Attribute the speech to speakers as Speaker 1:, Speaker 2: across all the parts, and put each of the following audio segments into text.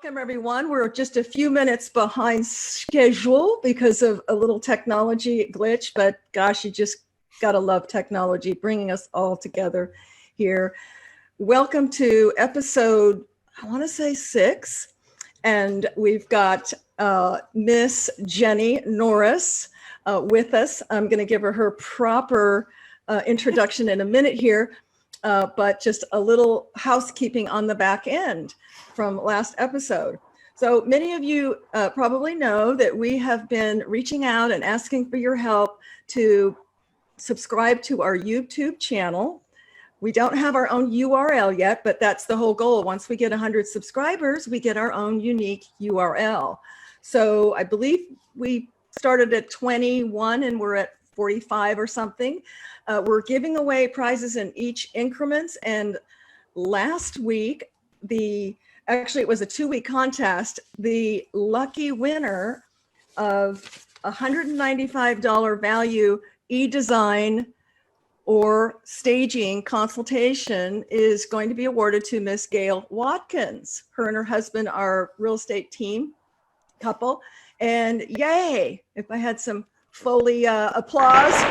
Speaker 1: Welcome, everyone. We're just a few minutes behind schedule because of a little technology glitch, but gosh, you just gotta love technology bringing us all together here. Welcome to episode, I want to say 6, and we've got Miss Jennie Norris with us. I'm going to give her proper introduction in a minute here, but just a little housekeeping on the back end from last episode. So many of you probably know that we have been reaching out and asking for your help to subscribe to our YouTube channel. We don't have our own URL yet, but that's the whole goal. Once we get 100 subscribers, we get our own unique URL. So I believe we started at 21 and we're at 45 or something. We're giving away prizes in each increments. And last week, actually it was a 2-week contest. The lucky winner of $195 value e-design or staging consultation is going to be awarded to Miss Gail Watkins. Her and her husband are real estate team couple. And yay, if I had some Foley applause. Yay.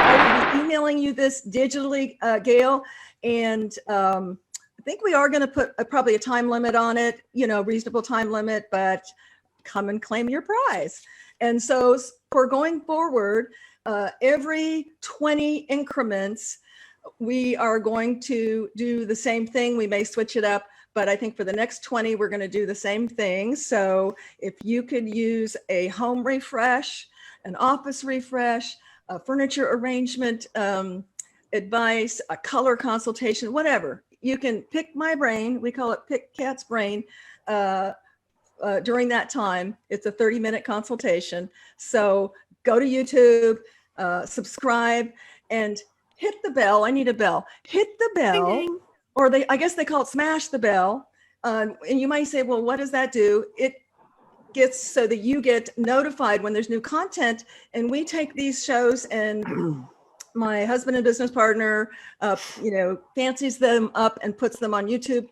Speaker 1: I will be emailing you this digitally, Gail. And I think we are going to put probably a time limit on it, reasonable time limit, but come and claim your prize. And so for going forward, every 20 increments, we are going to do the same thing. We may switch it up, but I think for the next 20, we're going to do the same thing. So if you could use a home refresh, an office refresh, a furniture arrangement advice, a color consultation, whatever, you can pick my brain. We call it Pick Cat's Brain. During that time, it's a 30-minute consultation. So go to YouTube, subscribe, and hit the bell. I need a bell. Hit the bell, ding, ding. Or I guess they call it smash the bell. And you might say, well, what does that do? It gets so that you get notified when there's new content. And we take these shows and my husband and business partner, fancies them up and puts them on YouTube.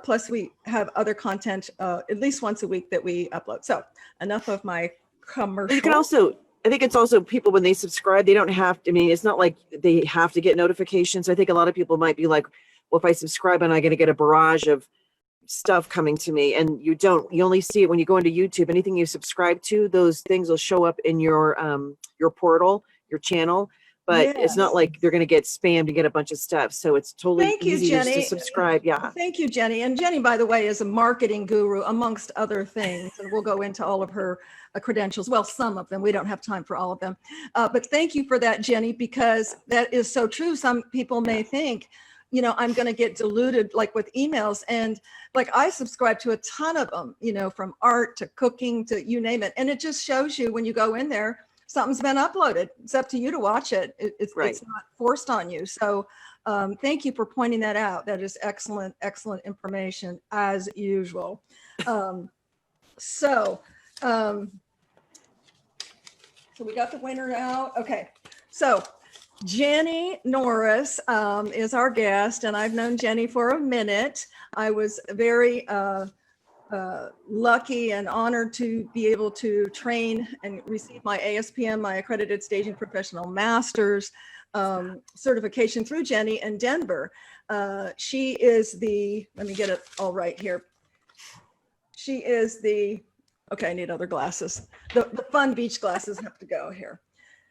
Speaker 1: Plus we have other content at least once a week that we upload. So enough of my commercial.
Speaker 2: You can also, I think it's also people when they subscribe, they don't have to, it's not like they have to get notifications. I think a lot of people might be like, well, if I subscribe, am I going to get a barrage of stuff coming to me? And you don't. You only see it when you go into YouTube. Anything you subscribe to, those things will show up in your portal, your channel. But yes, it's not like they're going to get spammed to get a bunch of stuff. So it's totally easy just to subscribe. Yeah.
Speaker 1: Thank you, Jennie. And Jennie, by the way, is a marketing guru, amongst other things. And we'll go into all of her credentials. Well, some of them. We don't have time for all of them. But thank you for that, Jennie, because that is so true. Some people may think, I'm going to get diluted like with emails. And like I subscribe to a ton of them, from art to cooking to you name it. And it just shows you when you go in there, something's been uploaded. It's up to you to watch it. It's not forced on you. So thank you for pointing that out. That is excellent, excellent information as usual. So we got the winner out. Okay. So Jennie Norris is our guest, and I've known Jennie for a minute. I was very lucky and honored to be able to train and receive my ASPM, my Accredited Staging Professional Master's certification through Jennie in Denver. She is let me get it all right here. She is okay, I need other glasses. The fun beach glasses have to go here.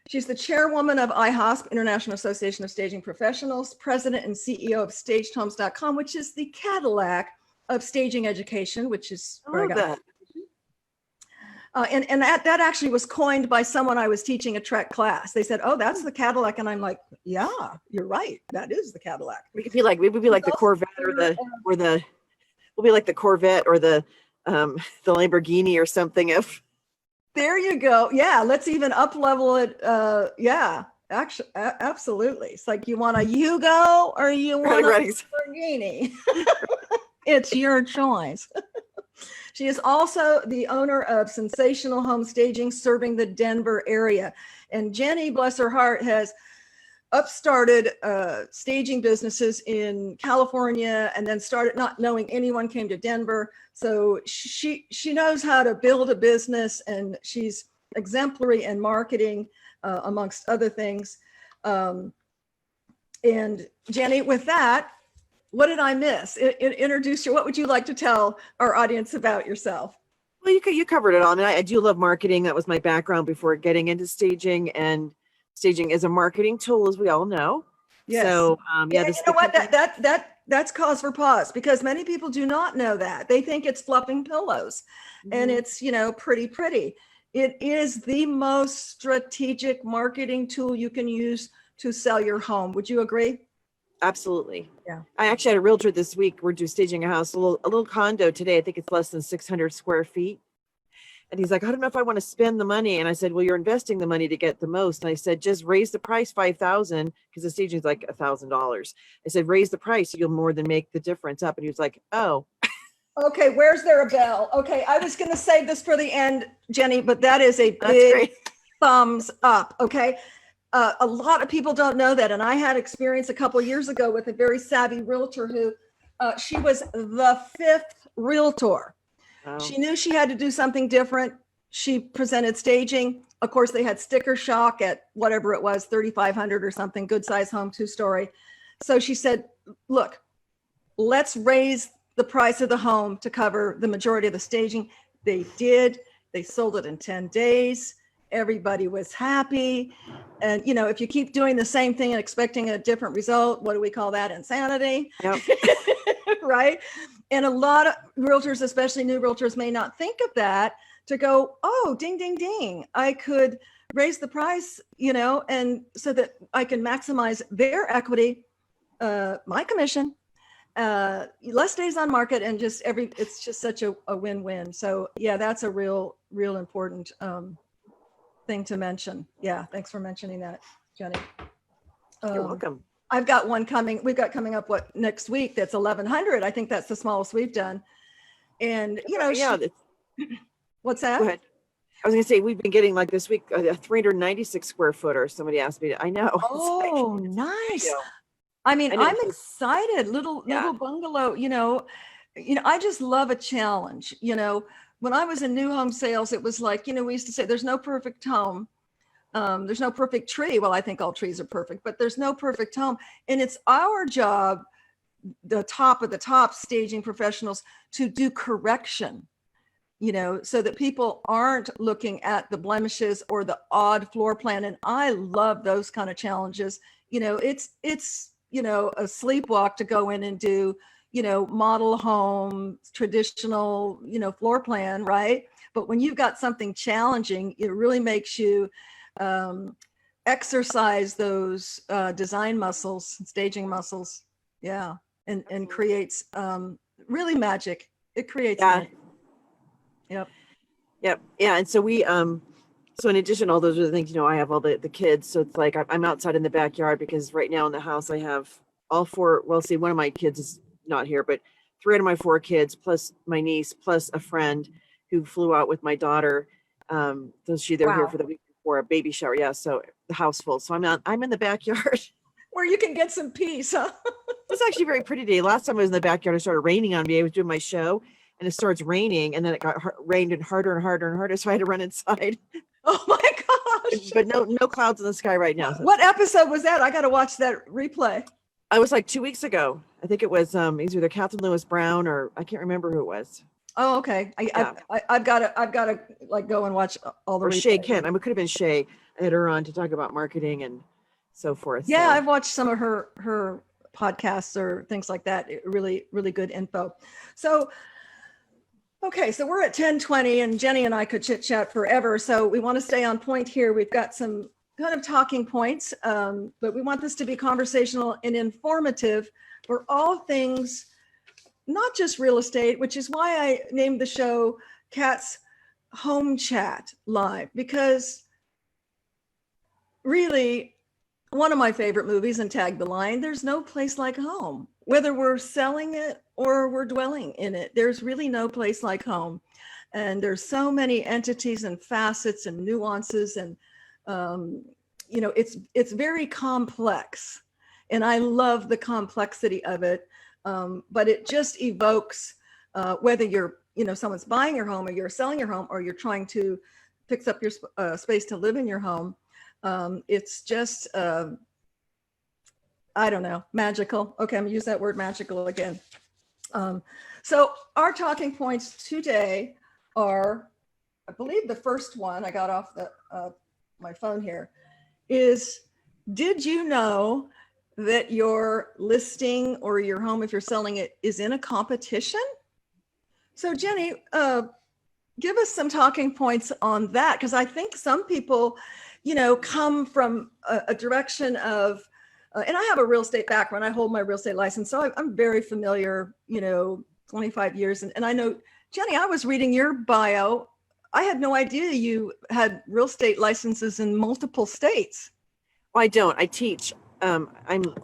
Speaker 1: She's the chairwoman of IHOSP, International Association of Staging Professionals, president and CEO of StagedHomes.com, which is the Cadillac of staging education, which is where I got that. And that actually was coined by someone I was teaching a Trek class. They said, "Oh, that's the Cadillac," and I'm like, "Yeah, you're right. That is the Cadillac."
Speaker 2: We would be like the Corvette we'll be like the Corvette or the Lamborghini or something.
Speaker 1: There you go. Yeah, let's even up level it. Yeah, actually, absolutely. It's like you want a Yugo or you want a Lamborghini. It's your choice. She is also the owner of Sensational Home Staging, serving the Denver area. And Jennie, bless her heart, has upstarted staging businesses in California, and then started not knowing anyone, came to Denver. So she knows how to build a business, and she's exemplary in marketing, amongst other things. And Jennie, with that, what did I miss? Introduce you. What would you like to tell our audience about yourself?
Speaker 2: Well, you covered it all. I mean, I do love marketing. That was my background before getting into staging, and staging is a marketing tool, as we all know.
Speaker 1: Yes.
Speaker 2: So,
Speaker 1: yeah, you know what? That's cause for pause, because many people do not know that. They think it's fluffing pillows, and it's, pretty. It is the most strategic marketing tool you can use to sell your home. Would you agree?
Speaker 2: Absolutely.
Speaker 1: Yeah.
Speaker 2: I actually had a realtor this week. We're staging a house, a little condo today. I think it's less than 600 square feet. And he's like, I don't know if I want to spend the money. And I said, well, you're investing the money to get the most. And I said, just raise the price $5,000, because the staging is like $1,000. I said, raise the price, you'll more than make the difference up. And he was like, oh.
Speaker 1: Okay, where's there a bell? Okay, I was going to save this for the end, Jennie, but that is a big thumbs up. Okay. A lot of people don't know that. And I had experience a couple of years ago with a very savvy realtor who, she was the 5th realtor. Oh. She knew she had to do something different. She presented staging. Of course, they had sticker shock at whatever it was, 3,500 or something, good size home, 2-story. So she said, look, let's raise the price of the home to cover the majority of the staging. They did. They sold it in 10 days. Everybody was happy. And, if you keep doing the same thing and expecting a different result, what do we call that? Insanity. Yep. Right. And a lot of realtors, especially new realtors, may not think of that, to go, oh, ding, ding, ding. I could raise the price, and so that I can maximize their equity, my commission, less days on market, and it's just such a win-win. So yeah, that's a real important thing to mention. Yeah. Thanks for mentioning that, Jennie.
Speaker 2: You're welcome.
Speaker 1: I've got one coming. We've got coming up next week. That's 1,100. I think that's the smallest we've done. And what's that?
Speaker 2: Go ahead. I was going to say, we've been getting like this week, a 396 square footer. Somebody asked me I know.
Speaker 1: Oh, nice. I mean, I'm excited. Little bungalow, I just love a challenge. When I was in new home sales, it was like, we used to say there's no perfect home. There's no perfect tree. Well, I think all trees are perfect, but there's no perfect home. And it's our job, the top of the top staging professionals, to do correction, so that people aren't looking at the blemishes or the odd floor plan. And I love those kind of challenges. It's a sleepwalk to go in and do, model home, traditional, floor plan, right? But when you've got something challenging, it really makes you exercise those design muscles, staging muscles. Yeah. And creates really magic. It creates magic. Yep.
Speaker 2: Yeah. And so we, so in addition to all those other things, I have all the kids. So it's like I'm outside in the backyard, because right now in the house I have all 4. Well, see, one of my kids is not here, but 3 out of my 4 kids, plus my niece, plus a friend who flew out with my daughter. They're here for the week before a baby shower. Yeah. So the house full. So I'm in the backyard
Speaker 1: where you can get some peace, huh?
Speaker 2: It's actually a very pretty day. Last time I was in the backyard, it started raining on me. I was doing my show, and it starts raining, and then it got rained and harder and harder and harder. So I had to run inside.
Speaker 1: Oh my gosh.
Speaker 2: But no clouds in the sky right now.
Speaker 1: What episode was that? I got to watch that replay.
Speaker 2: I was like 2 weeks ago. I think it was either Catherine Lewis Brown, or I can't remember who it was.
Speaker 1: Oh, okay. I've got to like go and watch all the.
Speaker 2: Or Shay Kent. It could have been Shay. I had her on to talk about marketing and so forth.
Speaker 1: Yeah, so I've watched some of her podcasts or things like that. Really, really good info. So, okay, so we're at 10:20, and Jennie and I could chit chat forever. So we want to stay on point here. We've got some kind of talking points, but we want this to be conversational and informative for all things, not just real estate, which is why I named the show Kat's Home Chat Live, because really, one of my favorite movies, and tag the line, there's no place like home. Whether we're selling it or we're dwelling in it, there's really no place like home. And there's so many entities and facets and nuances and it's very complex, and I love the complexity of it. But it just evokes whether you're, someone's buying your home or you're selling your home or you're trying to fix up your space to live in your home. It's just, I don't know, magical. Okay, I'm gonna use that word magical again. So our talking points today are, I believe the first one I got off my phone here is, did you know that your listing or your home, if you're selling it, is in a competition? So Jennie, give us some talking points on that, because I think some people, come from a direction of, and I have a real estate background. I hold my real estate license, so I'm very familiar, 25 years. And I know, Jennie, I was reading your bio. I had no idea you had real estate licenses in multiple states.
Speaker 2: Well, I don't. I teach. I'm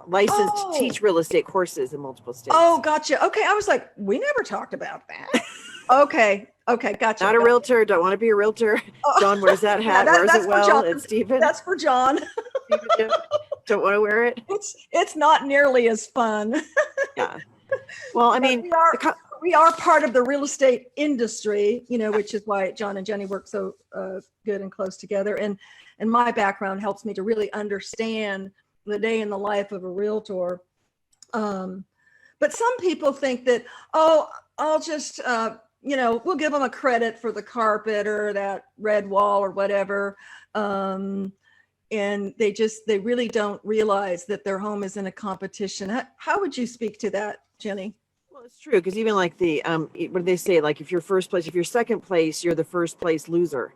Speaker 2: licensed to teach real estate courses in multiple states.
Speaker 1: Oh, gotcha. Okay. I was like, we never talked about that. Okay. Gotcha.
Speaker 2: Not a realtor. Don't want to be a realtor. John wears that hat. Wears it well. And Stephen.
Speaker 1: That's for John.
Speaker 2: Stephen, don't want to wear it.
Speaker 1: It's not nearly as fun.
Speaker 2: Yeah. Well, I mean,
Speaker 1: we are part of the real estate industry, which is why John and Jennie work so good and close together. And my background helps me to really understand the day in the life of a realtor. But some people think that, I'll just, we'll give them a credit for the carpet or that red wall or whatever. And they really don't realize that their home is in a competition. How would you speak to that, Jennie?
Speaker 2: Well, it's true, because even like what do they say? Like if you're first place, if you're second place, you're the first place loser,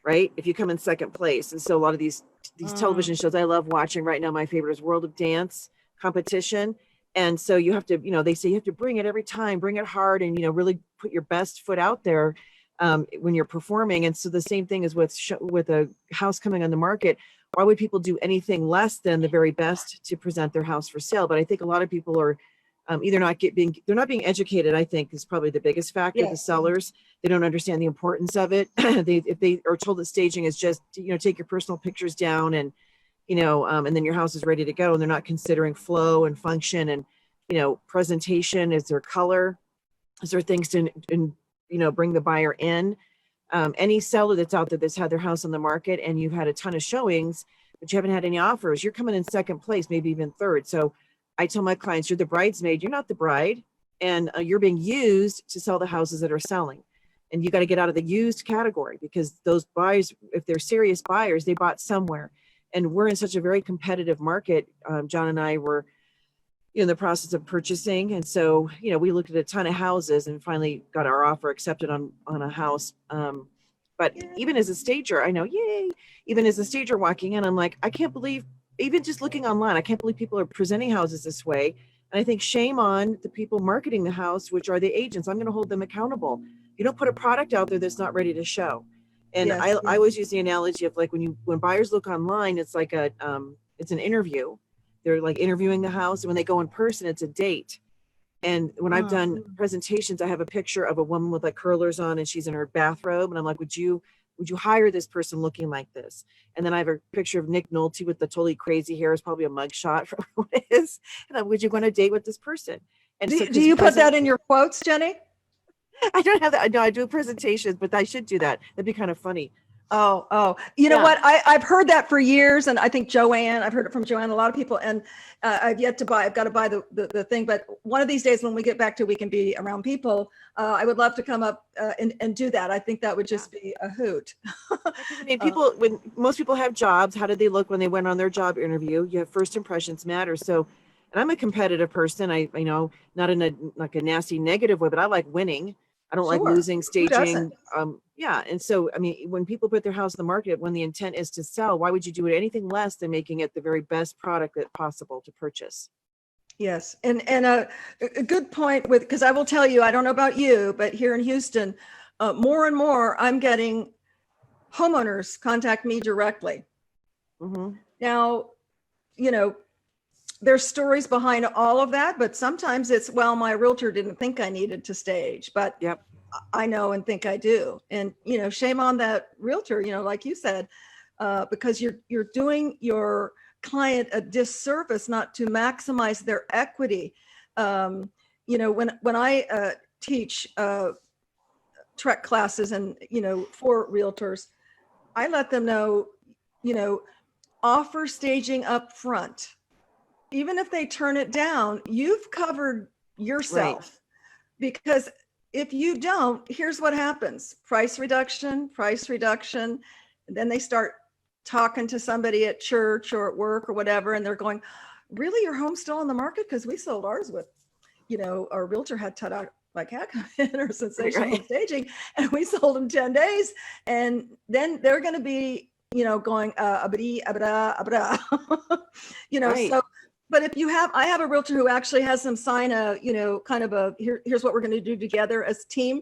Speaker 2: right? If you come in second place. And so a lot of these television shows I love watching right now, my favorite is World of Dance competition. And so you have to, they say you have to bring it every time, bring it hard, and, really put your best foot out there when you're performing. And so the same thing is with a house coming on the market. Why would people do anything less than the very best to present their house for sale? But I think a lot of people are either they're not being educated, I think, is probably the biggest factor. Yes. The sellers, they don't understand the importance of it. If they are told that staging is just, take your personal pictures down and, and then your house is ready to go, and they're not considering flow and function and, presentation. Is there color? Is there things to, bring the buyer in? Any seller that's out there that's had their house on the market and you've had a ton of showings, but you haven't had any offers, you're coming in second place, maybe even third. So I tell my clients, you're the bridesmaid, you're not the bride, and you're being used to sell the houses that are selling. And you got to get out of the used category, because those buyers, if they're serious buyers, they bought somewhere. And we're in such a very competitive market. John and I were in the process of purchasing. And so, we looked at a ton of houses and finally got our offer accepted on a house. But even as a stager, I know, even as a stager walking in, I'm like, I can't believe, even just looking online, I can't believe people are presenting houses this way. And I think shame on the people marketing the house, which are the agents. I'm going to hold them accountable. You don't put a product out there that's not ready to show. And yes, I always use the analogy of like when buyers look online, it's like it's an interview. They're like interviewing the house. And when they go in person, it's a date. And when I've done presentations, I have a picture of a woman with like curlers on and she's in her bathrobe. And I'm like, would you hire this person looking like this? And then I have a picture of Nick Nolte with the totally crazy hair. It's probably a mugshot for what it is. And I'm, would you go on a date with this person? And
Speaker 1: do you put that in your quotes, Jennie?
Speaker 2: I don't have that. No, I do presentations, but I should do that. That'd be kind of funny.
Speaker 1: Oh, you know what? I've heard that for years. And I think I've heard it from Joanne, a lot of people, and I've got to buy the thing. But one of these days when we get back to, we can be around people, I would love to come up and do that. I think that would just be a hoot.
Speaker 2: I mean, when most people have jobs, how did they look when they went on their job interview? You have first impressions matter. So, and I'm a competitive person. Not in a nasty negative way, but I like winning. I don't like losing, staging. And so, I mean, when people put their house in the market, when the intent is to sell, why would you do it anything less than making it the very best product that's possible to purchase?
Speaker 1: Yes. And a good point because I will tell you, I don't know about you, but here in Houston, more and more I'm getting homeowners contact me directly. Mm-hmm. Now, there's stories behind all of that, but sometimes it's, well, my realtor didn't think I needed to stage, but I know and think I do. And, shame on that realtor, like you said, because you're doing your client a disservice not to maximize their equity. When I teach Trek classes and for realtors, I let them know, offer staging up front. Even if they turn it down, you've covered yourself. Because if you don't, here's what happens: price reduction, and then they start talking to somebody at church or at work or whatever, and they're going, really, your home's still on the market? Because we sold ours with, our realtor had tadabykat come in, or sensational staging, and we sold them 10 days. And then they're going to be, going, abra, abra. So, but if I have a realtor who actually has them sign a, kind of here's what we're going to do together as a team.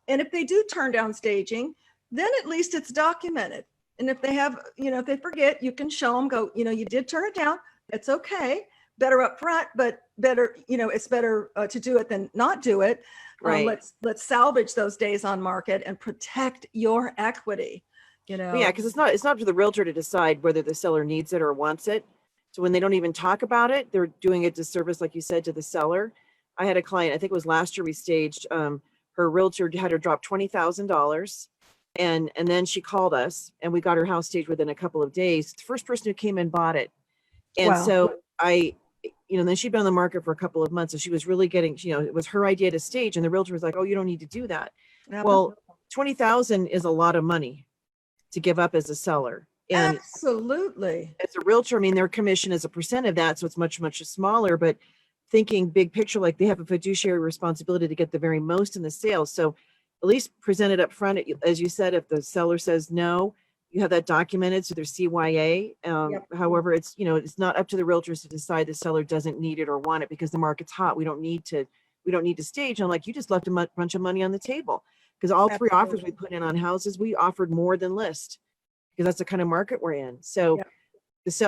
Speaker 1: And if they do turn down staging, then at least it's documented. And if they have, if they forget, you can show them, go, you did turn it down. It's okay. Better up front, but better, it's better to do it than not do it. Let's salvage those days on market and protect your equity,
Speaker 2: Yeah, because it's not up to the realtor to decide whether the seller needs it or wants it. So when they don't even talk about it, they're doing a disservice, like you said, to the seller. I had a client, I think it was last year, we staged, her realtor had her drop $20,000. And then she called us and we got her house staged within a couple of days. The first person who came in bought it. And so then she'd been on the market for a couple of months. So she was really getting, it was her idea to stage. And the realtor was like, oh, you don't need to do that. Well, 20,000 is a lot of money to give up as a seller. And
Speaker 1: absolutely.
Speaker 2: As a realtor, I mean, their commission is a percent of that. So it's much, much smaller, but thinking big picture, like they have a fiduciary responsibility to get the very most in the sale. So at least present it up front. As you said, if the seller says no, you have that documented. So there's CYA. However, it's, it's not up to the realtors to decide the seller doesn't need it or want it because the market's hot. We don't need to stage. I'm like, you just left a bunch of money on the table, because all three offers we put in on houses, we offered more than list, because that's the kind of market we're in. So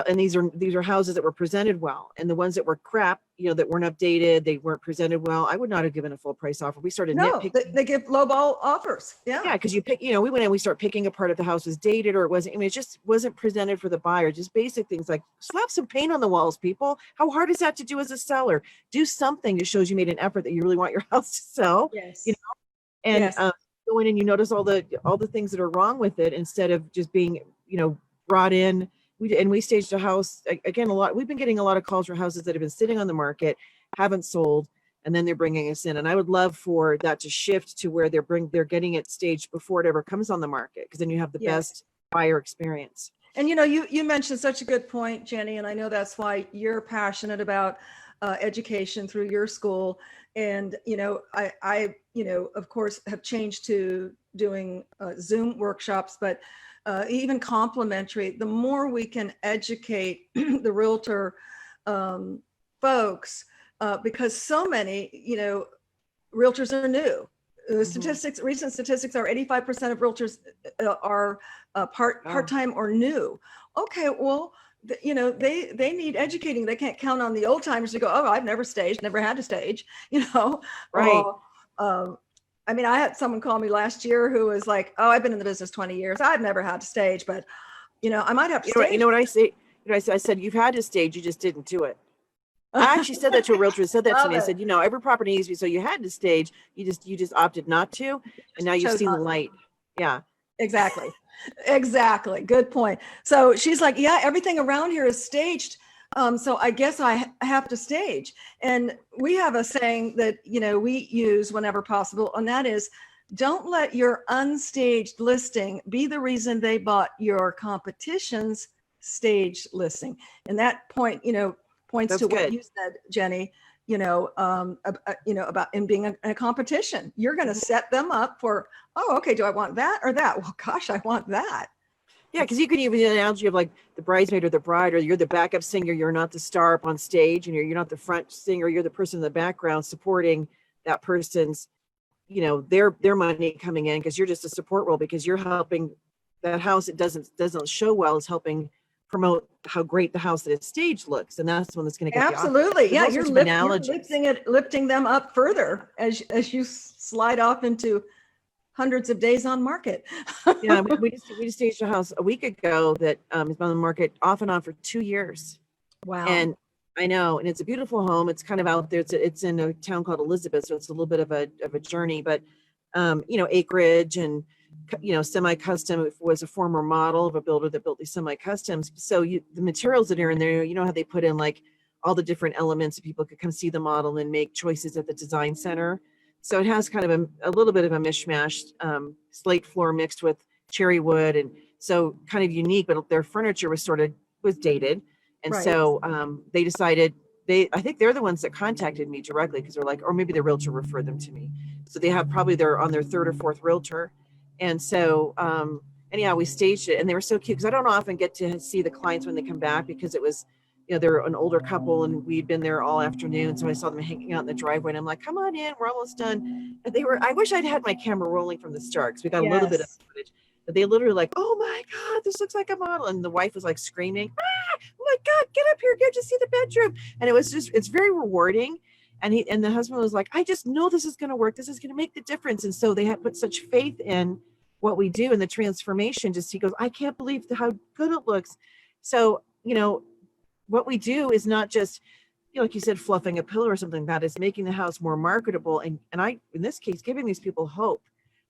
Speaker 2: and these are houses that were presented well, and the ones that were crap, that weren't updated, they weren't presented well, I would not have given a full price offer. We started nitpicking.
Speaker 1: They give lowball offers. Yeah,
Speaker 2: because you pick, we went in, we start picking apart if the house was dated or it wasn't. I mean, it just wasn't presented for the buyer. Just basic things like slap some paint on the walls, people. How hard is that to do as a seller? Do something that shows you made an effort that you really want your house to sell.
Speaker 1: Yes.
Speaker 2: And go in and you notice all the things that are wrong with it, instead of just being, brought in. We staged a house again. We've been getting a lot of calls for houses that have been sitting on the market, haven't sold, and then they're bringing us in. And I would love for that to shift to where they're getting it staged before it ever comes on the market, because then you have the best buyer experience.
Speaker 1: And you mentioned such a good point, Jenny, and I know that's why you're passionate about education through your school. And I of course have changed to doing Zoom workshops, but even complimentary. The more we can educate the realtor folks, because so many realtors are new. Recent statistics are 85% of realtors are part-time or new. Okay, well, they need educating. They can't count on the old timers to go, oh, I've never staged, never had to stage,
Speaker 2: Right.
Speaker 1: I mean, I had someone call me last year who was like, oh, I've been in the business 20 years. I've never had to stage, but I might have to stage.
Speaker 2: You know what I say? I said, you've had to stage, you just didn't do it. I actually said that to a realtor, said that to me. I said, every property needs to be, so you had to stage, you just opted not to, and now you've seen the light. Yeah.
Speaker 1: Exactly. Good point. So she's like, yeah, everything around here is staged. So I guess I have to stage. And we have a saying that, we use whenever possible, and that is, don't let your unstaged listing be the reason they bought your competition's staged listing. And that point, points
Speaker 2: That's
Speaker 1: to
Speaker 2: good.
Speaker 1: What you said, Jenny, about in being a competition. You're going to set them up for, oh, okay, do I want that or that? Well, gosh, I want that.
Speaker 2: Yeah, because you can even use the analogy of like the bridesmaid or the bride, or you're the backup singer, you're not the star up on stage, and you're not the front singer, you're the person in the background supporting that person's, their money coming in, because you're just a support role, because you're helping that house. It doesn't show well, is helping promote how great the house that it's staged looks, and that's the one that's going to get
Speaker 1: absolutely.
Speaker 2: Yeah,
Speaker 1: you're lifting them up further as you slide off into hundreds of days on market.
Speaker 2: Yeah, we just staged a house a week ago that has been on the market off and on for 2 years.
Speaker 1: Wow.
Speaker 2: And I know, and it's a beautiful home. It's kind of out there. It's in a town called Elizabeth, so it's a little bit of a journey, but acreage and semi-custom. It was a former model of a builder that built these semi-customs. So the materials that are in there, you know how they put in like all the different elements so people could come see the model and make choices at the design center. So it has kind of a little bit of a mishmash, slate floor mixed with cherry wood, and so kind of unique, but their furniture was dated. And
Speaker 1: Right.
Speaker 2: so they decided, I think they're the ones that contacted me directly because they're like, or maybe the realtor referred them to me. So they're on their third or fourth realtor. And so anyhow, we staged it, and they were so cute because I don't often get to see the clients when they come back because it was, they're an older couple and we'd been there all afternoon. So I saw them hanging out in the driveway and I'm like, come on in, we're almost done. And I wish I'd had my camera rolling from the start because we got a little bit of footage. But they literally like, oh my God, this looks like a model. And the wife was like screaming, oh my God, get up here, get to see the bedroom. And it's very rewarding. And the husband was like, I just know this is going to work. This is going to make the difference. And so they had put such faith in what we do and the transformation. He goes, I can't believe how good it looks. So, what we do is not just, like you said, fluffing a pillow or something like that. It's making the house more marketable. And I, in this case, giving these people hope.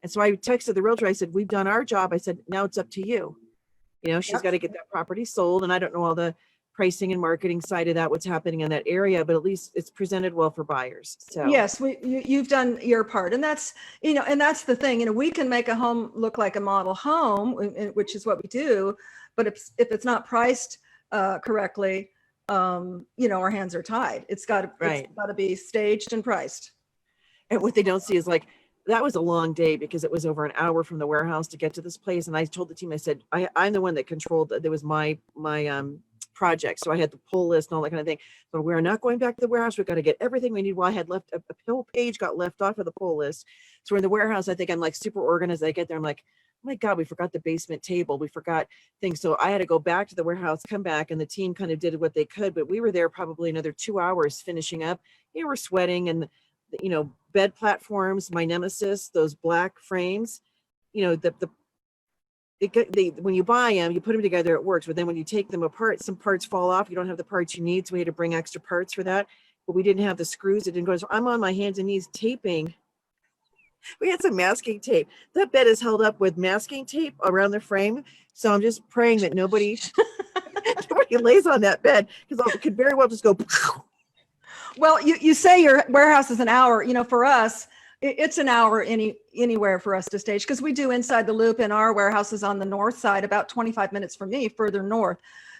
Speaker 2: And so I texted the realtor. I said, we've done our job. I said, now it's up to you. She's got to get that property sold. And I don't know all the pricing and marketing side of that, what's happening in that area, but at least it's presented well for buyers. So
Speaker 1: yes, you've done your part. And that's, and that's the thing, we can make a home look like a model home, which is what we do. But if it's not priced correctly, our hands are tied. It's got to be staged and priced.
Speaker 2: And what they don't see is like, that was a long day because it was over an hour from the warehouse to get to this place. And I told the team, I said, I'm the one that controlled that. There was my project. So I had the pull list and all that kind of thing. But we're not going back to the warehouse. We've got to get everything we need. Well, I had left a whole page got left off of the pull list. So we're in the warehouse. I think I'm like super organized. I get there. I'm like, oh my God, we forgot the basement table. We forgot things. So I had to go back to the warehouse, come back, and the team kind of did what they could. But we were there probably another 2 hours finishing up. We're sweating, and bed platforms, my nemesis, those black frames, when you buy them, you put them together, it works. But then when you take them apart, some parts fall off. You don't have the parts you need. So we had to bring extra parts for that. But we didn't have the screws. It didn't go. So I'm on my hands and knees taping. We had some masking tape. That bed is held up with masking tape around the frame. So I'm just praying that nobody lays on that bed because it could very well just go.
Speaker 1: Well, you say your warehouse is an hour. For us, it's an hour anywhere for us to stage because we do inside the loop, and our warehouse is on the north side, about 25 minutes from me, further north.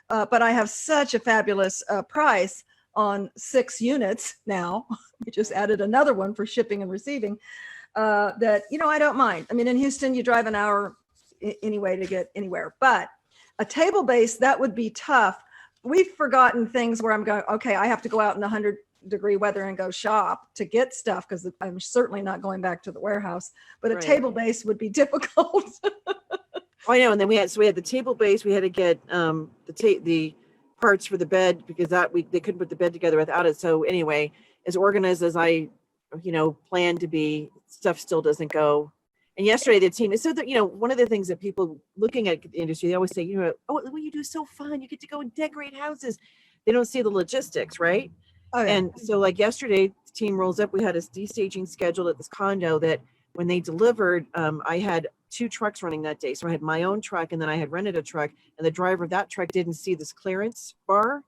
Speaker 1: But I have such a fabulous price on 6 units now. We just added another one for shipping and receiving that, I don't mind. I mean, in Houston, you drive an hour anyway to get anywhere. But a table base, that would be tough. We've forgotten things where I'm going, okay, I have to go out in the 100-degree weather and go shop to get stuff because I'm certainly not going back to the warehouse. But a table base would be difficult.
Speaker 2: Oh, I know. And then we had the table base. We had to get the parts for the bed because they couldn't put the bed together without it. So anyway, as organized as I planned to be, stuff still doesn't go. And yesterday the team, so that, one of the things that people looking at the industry, they always say, oh, what you do is so fun. You get to go and decorate houses. They don't see the logistics, right? Oh, yeah. And so like yesterday, the team rolls up. We had a destaging scheduled at this condo that when they delivered, I had 2 trucks running that day. So I had my own truck and then I had rented a truck, and the driver of that truck didn't see this clearance bar.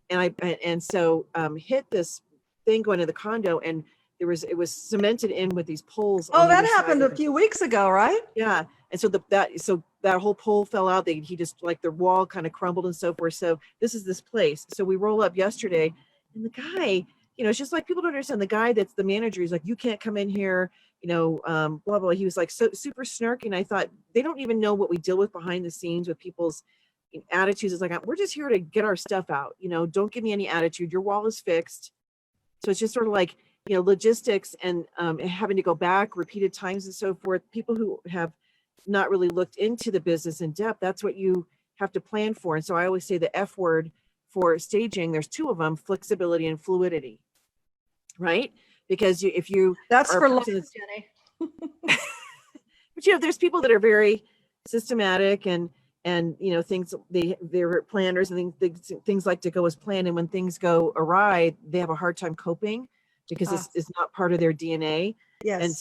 Speaker 2: And so hit this thing going to the condo, and it was cemented in with these poles.
Speaker 1: Oh, that happened a few weeks ago, right?
Speaker 2: Yeah. And so that whole pole fell out. He just like the wall kind of crumbled and so forth. So this is this place. So we roll up yesterday, and the guy, it's just like people don't understand. The guy that's the manager, he's like, you can't come in here, blah, blah. He was like so super snarky. And I thought, they don't even know what we deal with behind the scenes with people's attitudes. It's like, we're just here to get our stuff out. Don't give me any attitude. Your wall is fixed. So it's just sort of like, logistics and having to go back repeated times and so forth. People who have not really looked into the business in depth, that's what you have to plan for. And so I always say the F word for staging, there's 2 of them, flexibility and fluidity, right? Because if you
Speaker 1: that's for life, Jenny.
Speaker 2: But there's people that are very systematic and things, they're planners, and things like to go as planned, and when things go awry, they have a hard time coping because it's not part of their DNA.
Speaker 1: Yes.
Speaker 2: And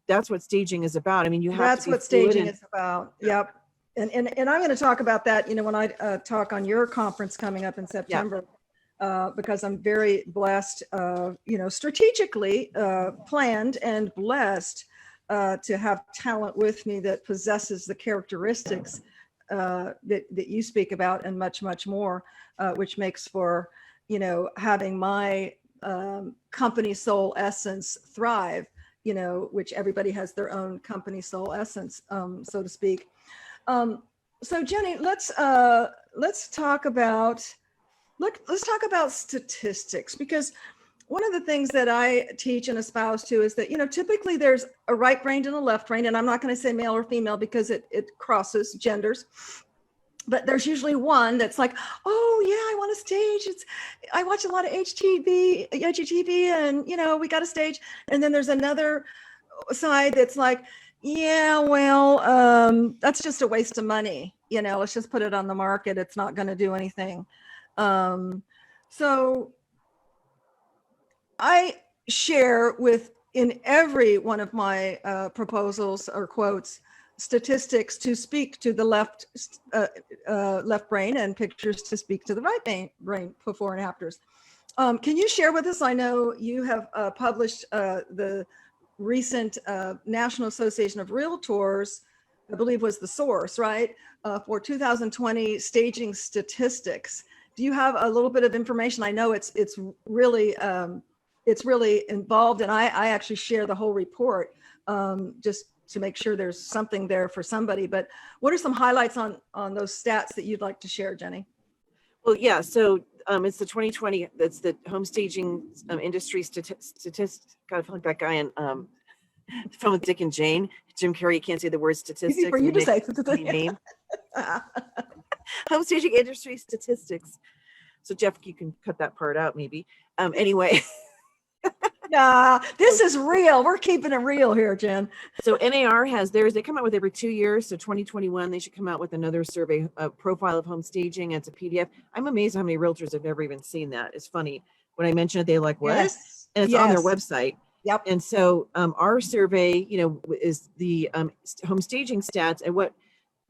Speaker 2: that's what staging is about. I mean, you have
Speaker 1: That's
Speaker 2: to be
Speaker 1: what staging is about. Yep. And I'm going to talk about that, when I talk on your conference coming up in September, because I'm very blessed, strategically planned and blessed to have talent with me that possesses the characteristics that you speak about, and much, much more, which makes for, having my company soul essence thrive, which everybody has their own company soul essence, so to speak. So Jennie, let's talk about statistics, because one of the things that I teach and espouse to is that, typically there's a right brain and a left brain, and I'm not going to say male or female because it crosses genders, but there's usually one that's like, oh yeah, I want to stage. I watch a lot of HGTV, and we got to stage. And then there's another side that's like, yeah, well, that's just a waste of money. Let's just put it on the market. It's not going to do anything. So I share in every one of my proposals or quotes, statistics to speak to the left brain, and pictures to speak to the right brain, before and afters. Can you share with us? I know you have published the recent National Association of Realtors, I believe was the source, right? For 2020 staging statistics. Do you have a little bit of information? I know it's really involved, and I actually share the whole report just to make sure there's something there for somebody. But what are some highlights on those stats that you'd like to share, Jennie?
Speaker 2: Well, yeah. So it's the 2020. That's the home staging industry statistics. God, I feel like that guy in the film with Dick and Jane, Jim Carrey. You can't say the word statistics.
Speaker 1: Easy for you to say.
Speaker 2: Name. Home staging industry statistics. So Jeff, you can cut that part out, maybe. Anyway.
Speaker 1: Nah, this is real. We're keeping it real here, Jen.
Speaker 2: So NAR has theirs. They come out with every 2 years. So 2021, they should come out with another survey, profile of home staging. It's a PDF. I'm amazed how many realtors have never even seen that. It's funny. When I mention it, they're like, what?
Speaker 1: Yes.
Speaker 2: And it's on their website.
Speaker 1: Yep.
Speaker 2: And so our survey, is the home staging stats. And what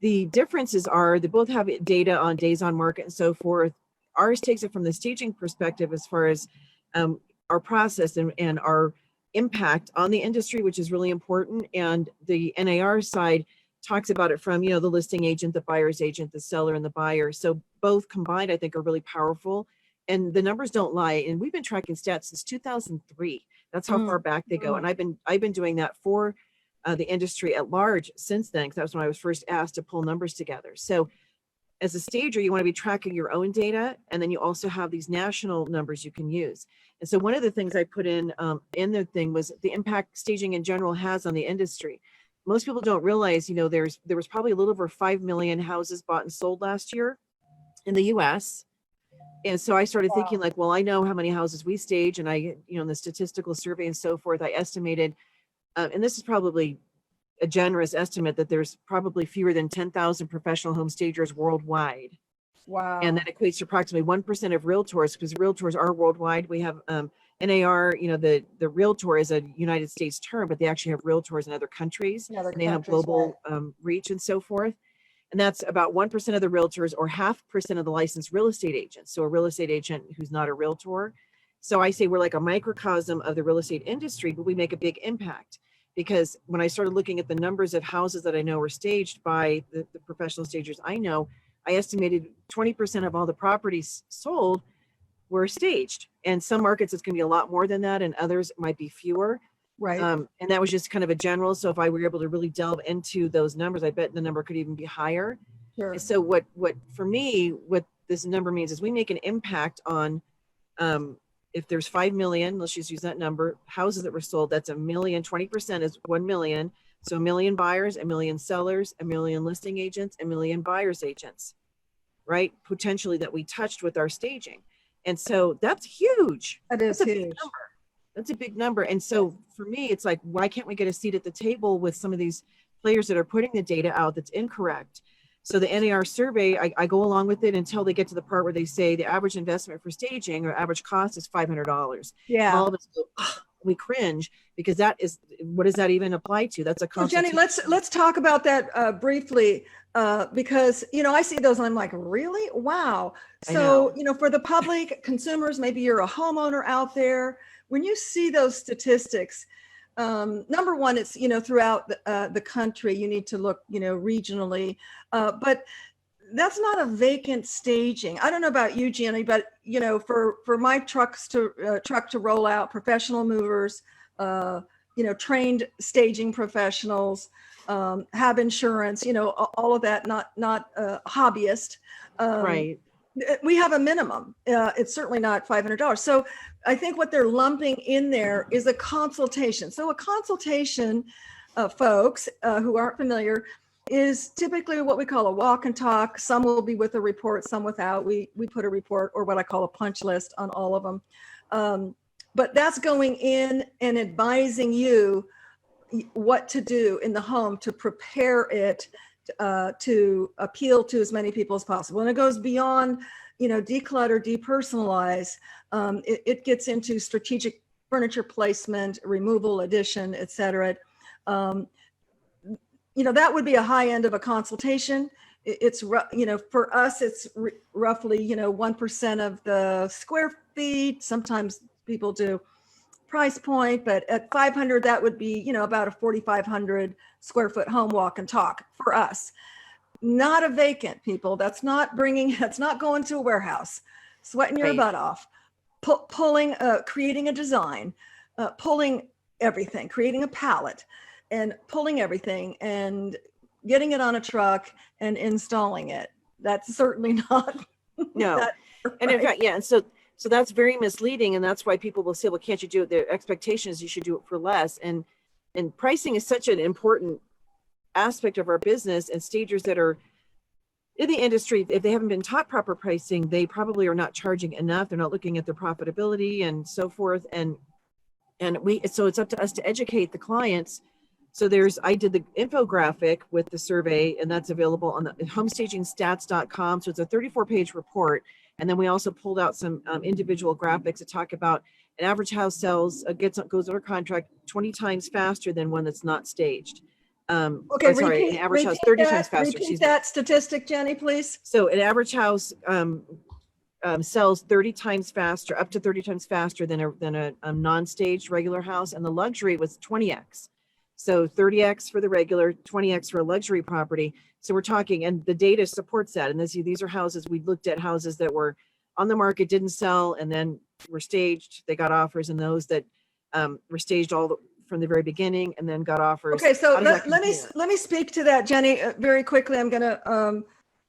Speaker 2: the differences are, they both have data on days on market and so forth. Ours takes it from the staging perspective as far as our process and our impact on the industry, which is really important. And the NAR side talks about it from, the listing agent, the buyer's agent, the seller, and the buyer. So both combined, I think, are really powerful. And the numbers don't lie. And we've been tracking stats since 2003. That's how far back they go. And I've been doing that for the industry at large since then, because that was when I was first asked to pull numbers together. So as a stager, you want to be tracking your own data, and then you also have these national numbers you can use. And so one of the things I put in the thing was the impact staging in general has on the industry. Most people don't realize, there was probably a little over 5 million houses bought and sold last year in the US. And so I started thinking like, well, I know how many houses we stage, and I, in the statistical survey and so forth, I estimated, and this is probably a generous estimate, that there's probably fewer than 10,000 professional home stagers worldwide.
Speaker 1: Wow.
Speaker 2: And that equates to approximately 1% of realtors, because realtors are worldwide. We have NAR, the realtor is a United States term, but they actually have realtors in other countries, and they have global reach and so forth. And that's about 1% of the realtors, or 0.5% of the licensed real estate agents. So a real estate agent who's not a realtor. So I say we're like a microcosm of the real estate industry, but we make a big impact. Because when I started looking at the numbers of houses that I know were staged by the professional stagers I know, I estimated 20% of all the properties sold were staged. And some markets it's going to be a lot more than that, and others might be fewer.
Speaker 1: Right.
Speaker 2: And that was just kind of a general. So if I were able to really delve into those numbers, I bet the number could even be higher.
Speaker 1: Sure.
Speaker 2: So what for me, what this number means is we make an impact on, if there's 5 million, let's just use that number, houses that were sold, that's 1 million, 20% is 1 million. So 1 million buyers, 1 million sellers, 1 million listing agents, 1 million buyers agents, right? Potentially that we touched with our staging. And so that's huge.
Speaker 1: That is huge.
Speaker 2: That's a big number. And so for me, it's like, why can't we get a seat at the table with some of these players that are putting the data out that's incorrect. So the NAR survey, I go along with it until they get to the part where they say the average investment for staging or average cost is $500.
Speaker 1: Yeah.
Speaker 2: All of us go, we cringe, because that is, what does that even apply to? That's a
Speaker 1: So Jenny,
Speaker 2: consultation.
Speaker 1: let's talk about that briefly, because I see those and I'm like, really? Wow. So for the public consumers, maybe you're a homeowner out there. When you see those statistics, number one, it's throughout the country. You need to look regionally, but that's not a vacant staging. I don't know about you, Jenny, but for my truck to roll out, professional movers, trained staging professionals, have insurance, all of that, not hobbyist.
Speaker 2: Right.
Speaker 1: We have a minimum. It's certainly not $500. So I think what they're lumping in there is a consultation. So a consultation, folks who aren't familiar, is typically what we call a walk and talk. Some will be with a report, some without. We put a report, or what I call a punch list, on all of them. But that's going in and advising you what to do in the home to prepare it to appeal to as many people as possible. And it goes beyond, declutter, depersonalize. It gets into strategic furniture placement, removal, addition, et cetera. That would be a high end of a consultation. It's, for us, it's roughly, 1% of the square feet. Sometimes people do price point, but at 500, that would be, about a 4,500 square foot home walk and talk for us. Not a vacant, people. That's not going to a warehouse, sweating your butt off, pulling, creating a design, pulling everything, creating a palette, and pulling everything and getting it on a truck and installing it. That's certainly not.
Speaker 2: No. And in fact, and so that's very misleading. And that's why people will say, well, can't you do it? The expectation is you should do it for less. And pricing is such an important aspect of our business, and stagers that are in the industry, if they haven't been taught proper pricing, they probably are not charging enough. They're not looking at their profitability and so forth. And so it's up to us to educate the clients. So I did the infographic with the survey, and that's available on the homestagingstats.com. So it's a 34-page report. And then we also pulled out some individual graphics to talk about an average house sells, goes under contract 20 times faster than one that's not staged.
Speaker 1: Okay,
Speaker 2: an average house 30 times faster.
Speaker 1: Repeat that statistic, Jenny, please.
Speaker 2: So an average house sells 30 times faster, up to 30 times faster than a non-staged regular house. And the luxury was 20x. So 30x for the regular, 20x for a luxury property. So we're talking, and the data supports that. And these are houses, we looked at houses that were on the market, didn't sell, and then were staged. They got offers, and those that were staged from the very beginning and then got offers.
Speaker 1: Okay, so let me speak to that, Jenny, very quickly. I'm going to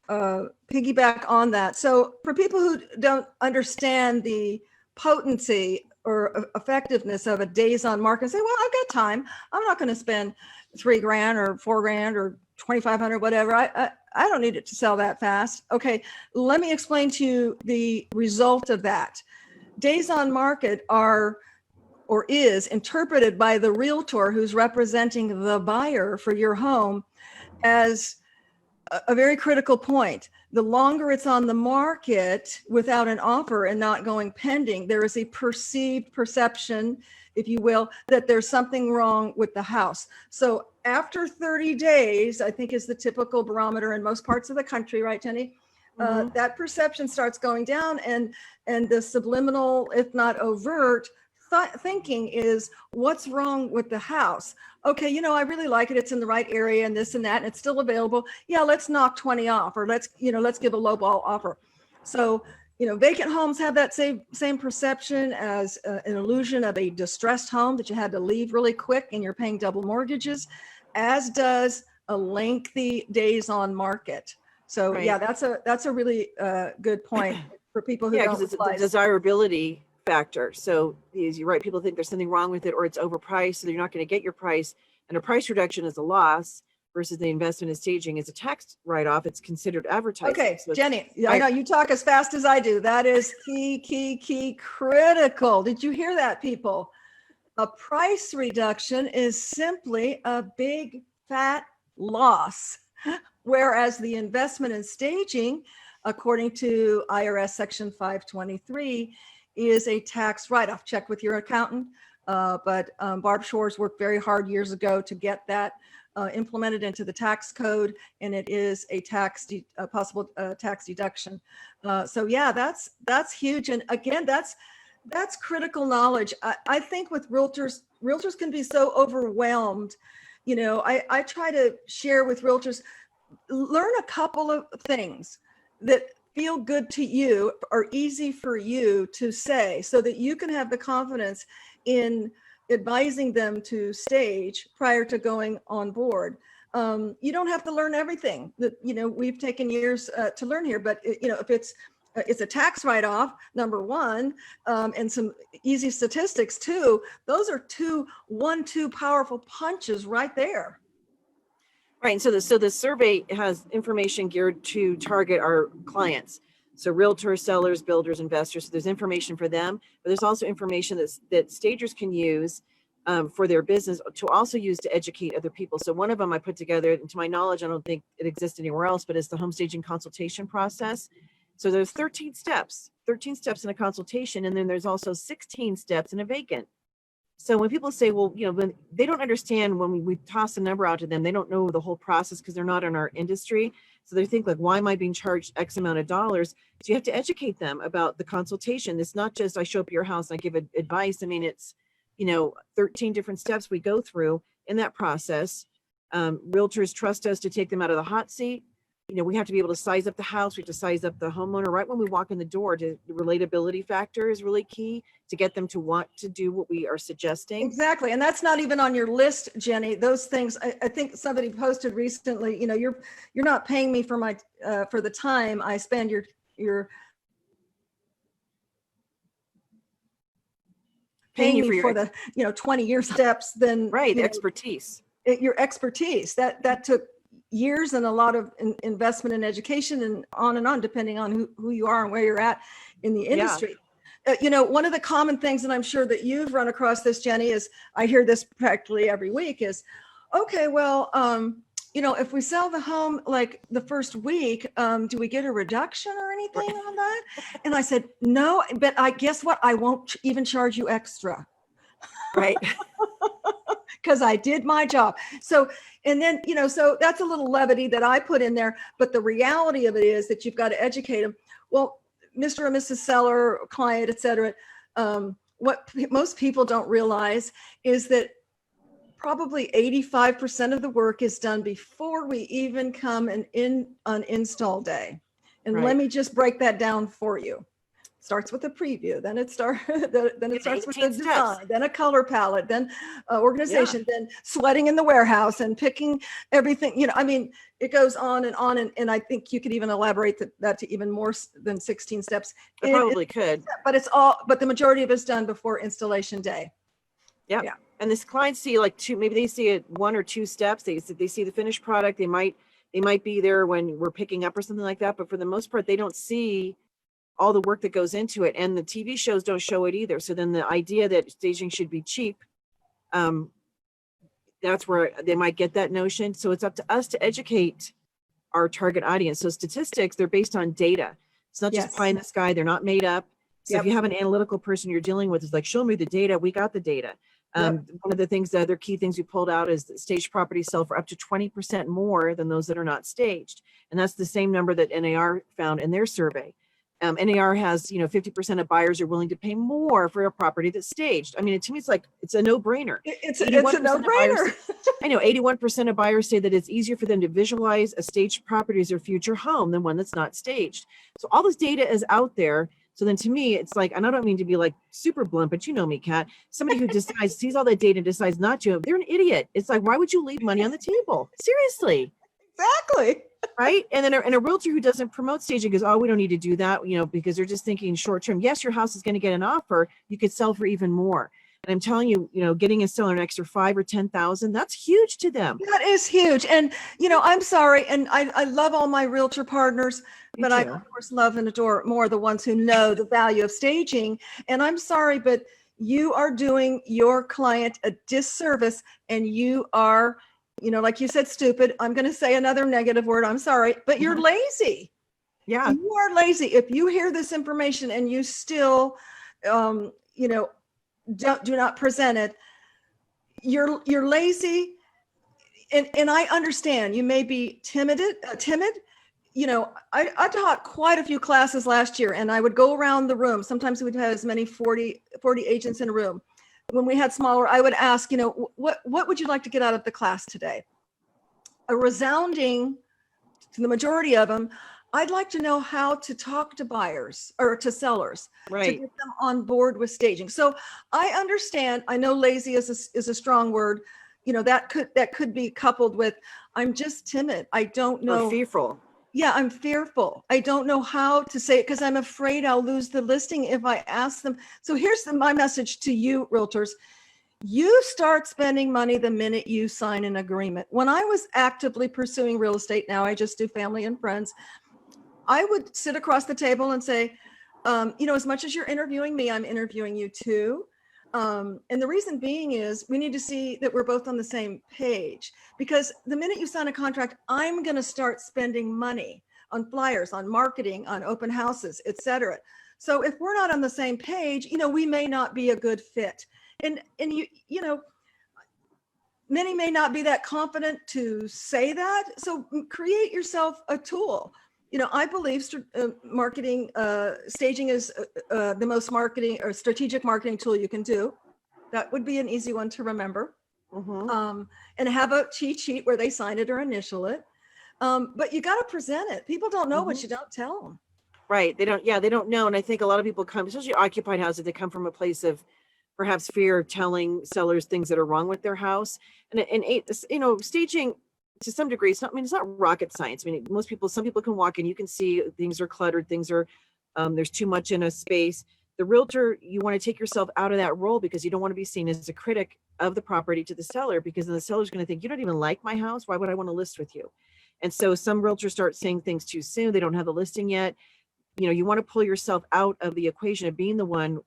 Speaker 1: piggyback on that. So for people who don't understand the potency or effectiveness of a days on market, say, well, I've got time. I'm not going to spend $3,000 or $4,000 or 2,500, whatever. I don't need it to sell that fast. Okay, let me explain to you the result of that. Days on market is interpreted by the realtor who's representing the buyer for your home as a very critical point. The longer it's on the market without an offer and not going pending, there is a perception, if you will, that there's something wrong with the house. So after 30 days, I think is the typical barometer in most parts of the country, right, Jenny? That perception starts going down, and the subliminal, if not overt, thinking is, what's wrong with the house? Okay, I really like it. It's in the right area and this and that, and it's still available. Yeah, let's knock 20 off, or let's give a lowball offer. So, vacant homes have that same perception as an illusion of a distressed home that you had to leave really quick and you're paying double mortgages, as does a lengthy days on market. So right. Yeah, that's a really good point for people who don't
Speaker 2: because it's the desirability factor. So you're right, people think there's something wrong with it, or it's overpriced, so you're not going to get your price, and a price reduction is a loss versus the investment in staging is a tax write-off. It's considered advertising.
Speaker 1: Okay, so Jenny, I know you talk as fast as I do. That is key critical. Did you hear that, people? A price reduction is simply a big fat loss. Whereas the investment in staging, according to IRS Section 523, is a tax write-off. Check with your accountant. But Barb Shores worked very hard years ago to get that implemented into the tax code, and it is a possible tax deduction. So yeah, that's huge. And again, that's critical knowledge. I think with realtors can be so overwhelmed. You know, I try to share with realtors, learn a couple of things that feel good to you or easy for you to say, so that you can have the confidence in advising them to stage prior to going on board. You don't have to learn everything that, you know, we've taken years to learn here, but you know, if it's a tax write-off, number one, and some easy statistics too, those are two powerful punches right there.
Speaker 2: Right. And so the survey has information geared to target our clients. So realtors, sellers, builders, investors. So there's information for them, but there's also information that stagers can use for their business to also use to educate other people. So one of them I put together, and to my knowledge, I don't think it exists anywhere else, but it's the home staging consultation process. So there's 13 steps in a consultation, and then there's also 16 steps in a vacant. So when people say, well, you know, when they don't understand, when we toss a number out to them, they don't know the whole process because they're not in our industry. So they think like, why am I being charged X amount of dollars? So you have to educate them about the consultation. It's not just I show up at your house and I give advice. I mean, it's, you know, 13 different steps we go through in that process. Realtors trust us to take them out of the hot seat. You know, we have to be able to size up the house. We have to size up the homeowner right when we walk in the door. The relatability factor is really key to get them to want to do what we are suggesting.
Speaker 1: Exactly. And that's not even on your list, Jenny. Those things, I think somebody posted recently, you know, you're not paying me for my, for the time I spend your paying me for the, you know, 20-year steps, then
Speaker 2: right. Expertise.
Speaker 1: Your expertise that took years and a lot of investment in education and on, depending on who you are and where you're at in the industry. Yeah. You know, one of the common things, and I'm sure that you've run across this, Jenny, is I hear this practically every week is, okay, well, you know, if we sell the home like the first week, do we get a reduction or anything on that? And I said, no, but guess what? I won't even charge you extra.
Speaker 2: Right.
Speaker 1: Because I did my job. So, and then, you know, so that's a little levity that I put in there. But the reality of it is that you've got to educate them. Well, Mr. and Mrs. Seller, client, et cetera. What most people don't realize is that probably 85% of the work is done before we even come in on install day. And Let me just break that down for you. Starts with a preview, then it starts with the design, then a color palette, then organization, then sweating in the warehouse and picking everything. You know, I mean, it goes on, and I think you could even elaborate that to even more than 16 steps.
Speaker 2: I probably could,
Speaker 1: but the majority of it's done before installation day.
Speaker 2: Yeah. And this clients see like maybe they see it 1 or 2 steps. They see the finished product. They might be there when we're picking up or something like that. But for the most part, they don't see all the work that goes into it, and the TV shows don't show it either. So then the idea that staging should be cheap, that's where they might get that notion. So it's up to us to educate our target audience. So statistics, they're based on data. It's not just pie in the sky. They're not made up. So if you have an analytical person you're dealing with, is like, show me the data. We got the data. One of the things, the other key things we pulled out is that staged properties sell for up to 20% more than those that are not staged. And that's the same number that NAR found in their survey. NAR has, 50% of buyers are willing to pay more for a property that's staged. I mean, to me, it's like, it's a no-brainer.
Speaker 1: It's a no-brainer.
Speaker 2: I know 81% of buyers say that it's easier for them to visualize a staged property as their future home than one that's not staged. So all this data is out there. So then to me, it's like, and I don't mean to be like super blunt, but you know me, Kat, somebody who sees all that data and decides not to, they're an idiot. It's like, why would you leave money on the table? Seriously.
Speaker 1: Exactly.
Speaker 2: Right. And then a realtor who doesn't promote staging goes, oh, we don't need to do that, because they're just thinking short term. Yes, your house is going to get an offer. You could sell for even more. And I'm telling you, getting a seller an extra 5,000 or 10,000, that's huge to them.
Speaker 1: That is huge. And, I'm sorry. And I love all my realtor partners, but I of course love and adore more the ones who know the value of staging. And I'm sorry, but you are doing your client a disservice, and you are like you said, stupid. I'm going to say another negative word. I'm sorry, but you're lazy.
Speaker 2: Yeah.
Speaker 1: You are lazy. If you hear this information and you still, do not present it, you're lazy. And I understand you may be timid. I taught quite a few classes last year, and I would go around the room. Sometimes we'd have as many 40 agents in a room. When we had smaller, I would ask, what would you like to get out of the class today? A resounding, to the majority of them, I'd like to know how to talk to buyers or to sellers,
Speaker 2: Right.
Speaker 1: to get them on board with staging. So I understand. I know lazy is a strong word. That could be coupled with, I'm just timid. I don't know.
Speaker 2: Or fearful.
Speaker 1: Yeah, I'm fearful. I don't know how to say it because I'm afraid I'll lose the listing if I ask them. So here's my message to you, realtors. You start spending money the minute you sign an agreement. When I was actively pursuing real estate, now I just do family and friends, I would sit across the table and say, as much as you're interviewing me, I'm interviewing you too. And the reason being is we need to see that we're both on the same page, because the minute you sign a contract, I'm going to start spending money on flyers, on marketing, on open houses, etc. So if we're not on the same page, we may not be a good fit. And many may not be that confident to say that. So create yourself a tool. I believe marketing, staging is the most marketing or strategic marketing tool you can do. That would be an easy one to remember.
Speaker 2: Mm-hmm.
Speaker 1: And have a cheat sheet where they sign it or initial it. But you got to present it. People don't know what you don't tell them.
Speaker 2: Right. They don't know. And I think a lot of people come, especially occupied houses, they come from a place of perhaps fear of telling sellers things that are wrong with their house. And staging to some degree, it's not rocket science. Some people can walk in, you can see things are cluttered, there's too much in a space. The realtor, you want to take yourself out of that role because you don't want to be seen as a critic of the property to the seller, because then the seller's going to think, you don't even like my house. Why would I want to list with you? And so some realtors start saying things too soon. They don't have the listing yet. You want to pull yourself out of the equation of being the one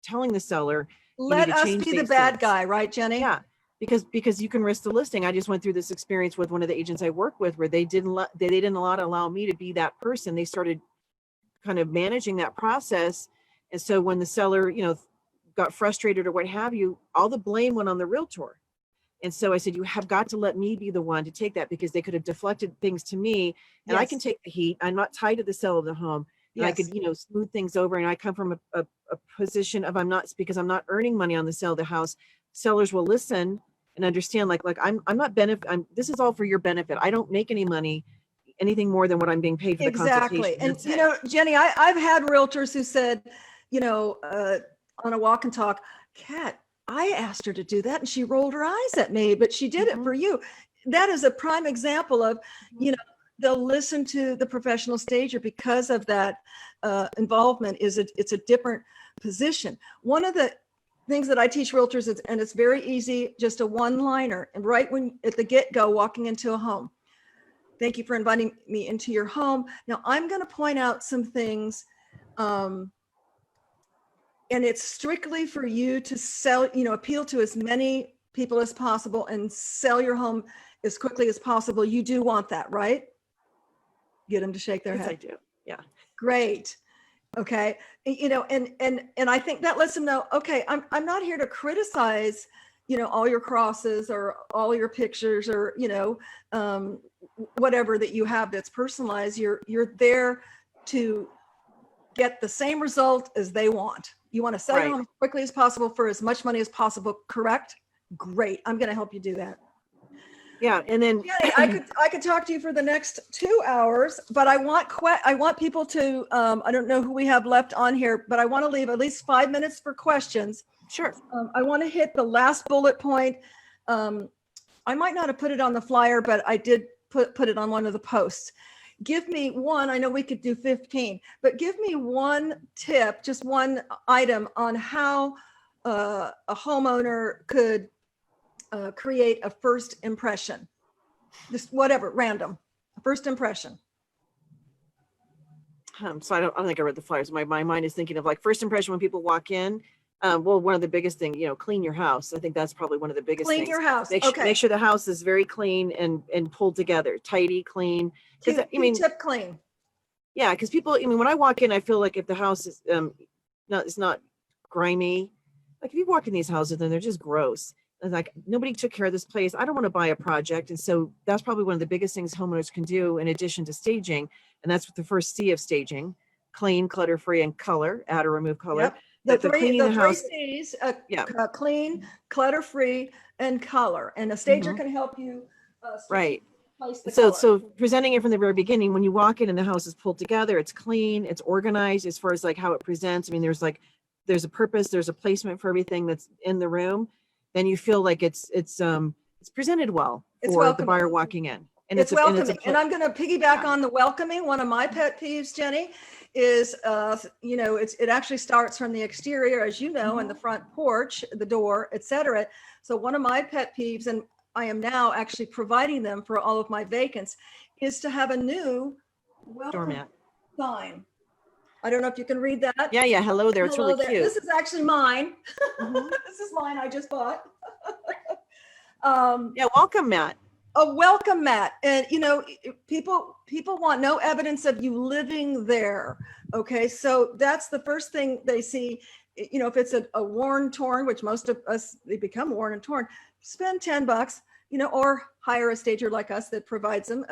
Speaker 2: telling the seller,
Speaker 1: let us be the bad guy, right, Jenny?
Speaker 2: Yeah, because you can risk the listing. I just went through this experience with one of the agents I work with where they didn't allow me to be that person. They started kind of managing that process. And so when the seller, got frustrated or what have you, all the blame went on the realtor. And so I said, you have got to let me be the one to take that, because they could have deflected things to me, and I can take the heat. I'm not tied to the sale of the home. And I could, smooth things over. And I come from a position of because I'm not earning money on the sale of the house. Sellers will listen and understand, like I'm not this is all for your benefit. I don't make anything more than what I'm being paid for the consultation.
Speaker 1: Exactly. And Jenny, I've had realtors who said, on a walk and talk, Kat, I asked her to do that and she rolled her eyes at me, but she did it for you. That is a prime example of, they'll listen to the professional stager because of that involvement. It's a different position. One of the things that I teach realtors is, and it's very easy, just a one-liner, and right when at the get-go, walking into a home. Thank you for inviting me into your home. Now I'm going to point out some things, and it's strictly for you to sell, appeal to as many people as possible and sell your home as quickly as possible. You do want that, right? Get them to shake their head.
Speaker 2: I do. Yeah.
Speaker 1: Great. Okay. And I think that lets them know, okay, I'm not here to criticize, all your crosses or all your pictures or, whatever that you have that's personalized. You're there to get the same result as they want. You want to sell your home as quickly as possible for as much money as possible. Correct? Great. I'm going to help you do that.
Speaker 2: Yeah. And then
Speaker 1: Jenny, I could talk to you for the next 2 hours, but I want people to, I don't know who we have left on here, but I want to leave at least 5 minutes for questions.
Speaker 2: Sure.
Speaker 1: I want to hit the last bullet point. I might not have put it on the flyer, but I did put it on one of the posts. Give me one, I know we could do 15, but give me one tip, just one item on how a homeowner could create a first impression. Just whatever, random, first impression.
Speaker 2: So I don't think I read the flyers. My mind is thinking of like first impression when people walk in. Well, one of the biggest thing, clean your house. I think that's probably one of the biggest
Speaker 1: Clean
Speaker 2: things.
Speaker 1: your house.
Speaker 2: Make
Speaker 1: Okay.
Speaker 2: sure the house is very clean and pulled together, tidy, clean. Because
Speaker 1: Tip clean.
Speaker 2: yeah, because people, when I walk in, I feel like if the house is it's not grimy. Like if you walk in these houses, then they're just gross. And like nobody took care of this place. I don't want to buy a project, and so that's probably one of the biggest things homeowners can do in addition to staging. And that's what the first C of staging: clean, clutter-free, and color. Add or remove color.
Speaker 1: Yep. The
Speaker 2: cleaning the
Speaker 1: three
Speaker 2: house.
Speaker 1: C's,
Speaker 2: Yeah.
Speaker 1: Clean, clutter-free, and color. And a stager can help you
Speaker 2: Right.
Speaker 1: place the
Speaker 2: So
Speaker 1: color.
Speaker 2: presenting it from the very beginning, when you walk in and the house is pulled together, it's clean, it's organized as far as like how it presents. I mean, there's a purpose, there's a placement for everything that's in the room. Then you feel like it's presented well for the buyer walking in. And
Speaker 1: it's welcoming. And I'm going to piggyback on the welcoming. One of my pet peeves, Jenny, is it actually starts from the exterior, as you know, and the front porch, the door, etc. So one of my pet peeves, and I am now actually providing them for all of my vacants, is to have a new welcome
Speaker 2: doormat
Speaker 1: sign. I don't know if you can read that.
Speaker 2: Yeah. Hello there. It's really cute.
Speaker 1: This is actually mine. This is mine. I just bought.
Speaker 2: Yeah. Welcome mat.
Speaker 1: A welcome mat. And, people want no evidence of you living there. Okay. So that's the first thing they see. If it's a worn, torn, which most of us, they become worn and torn, spend $10, or hire a stager like us that provides them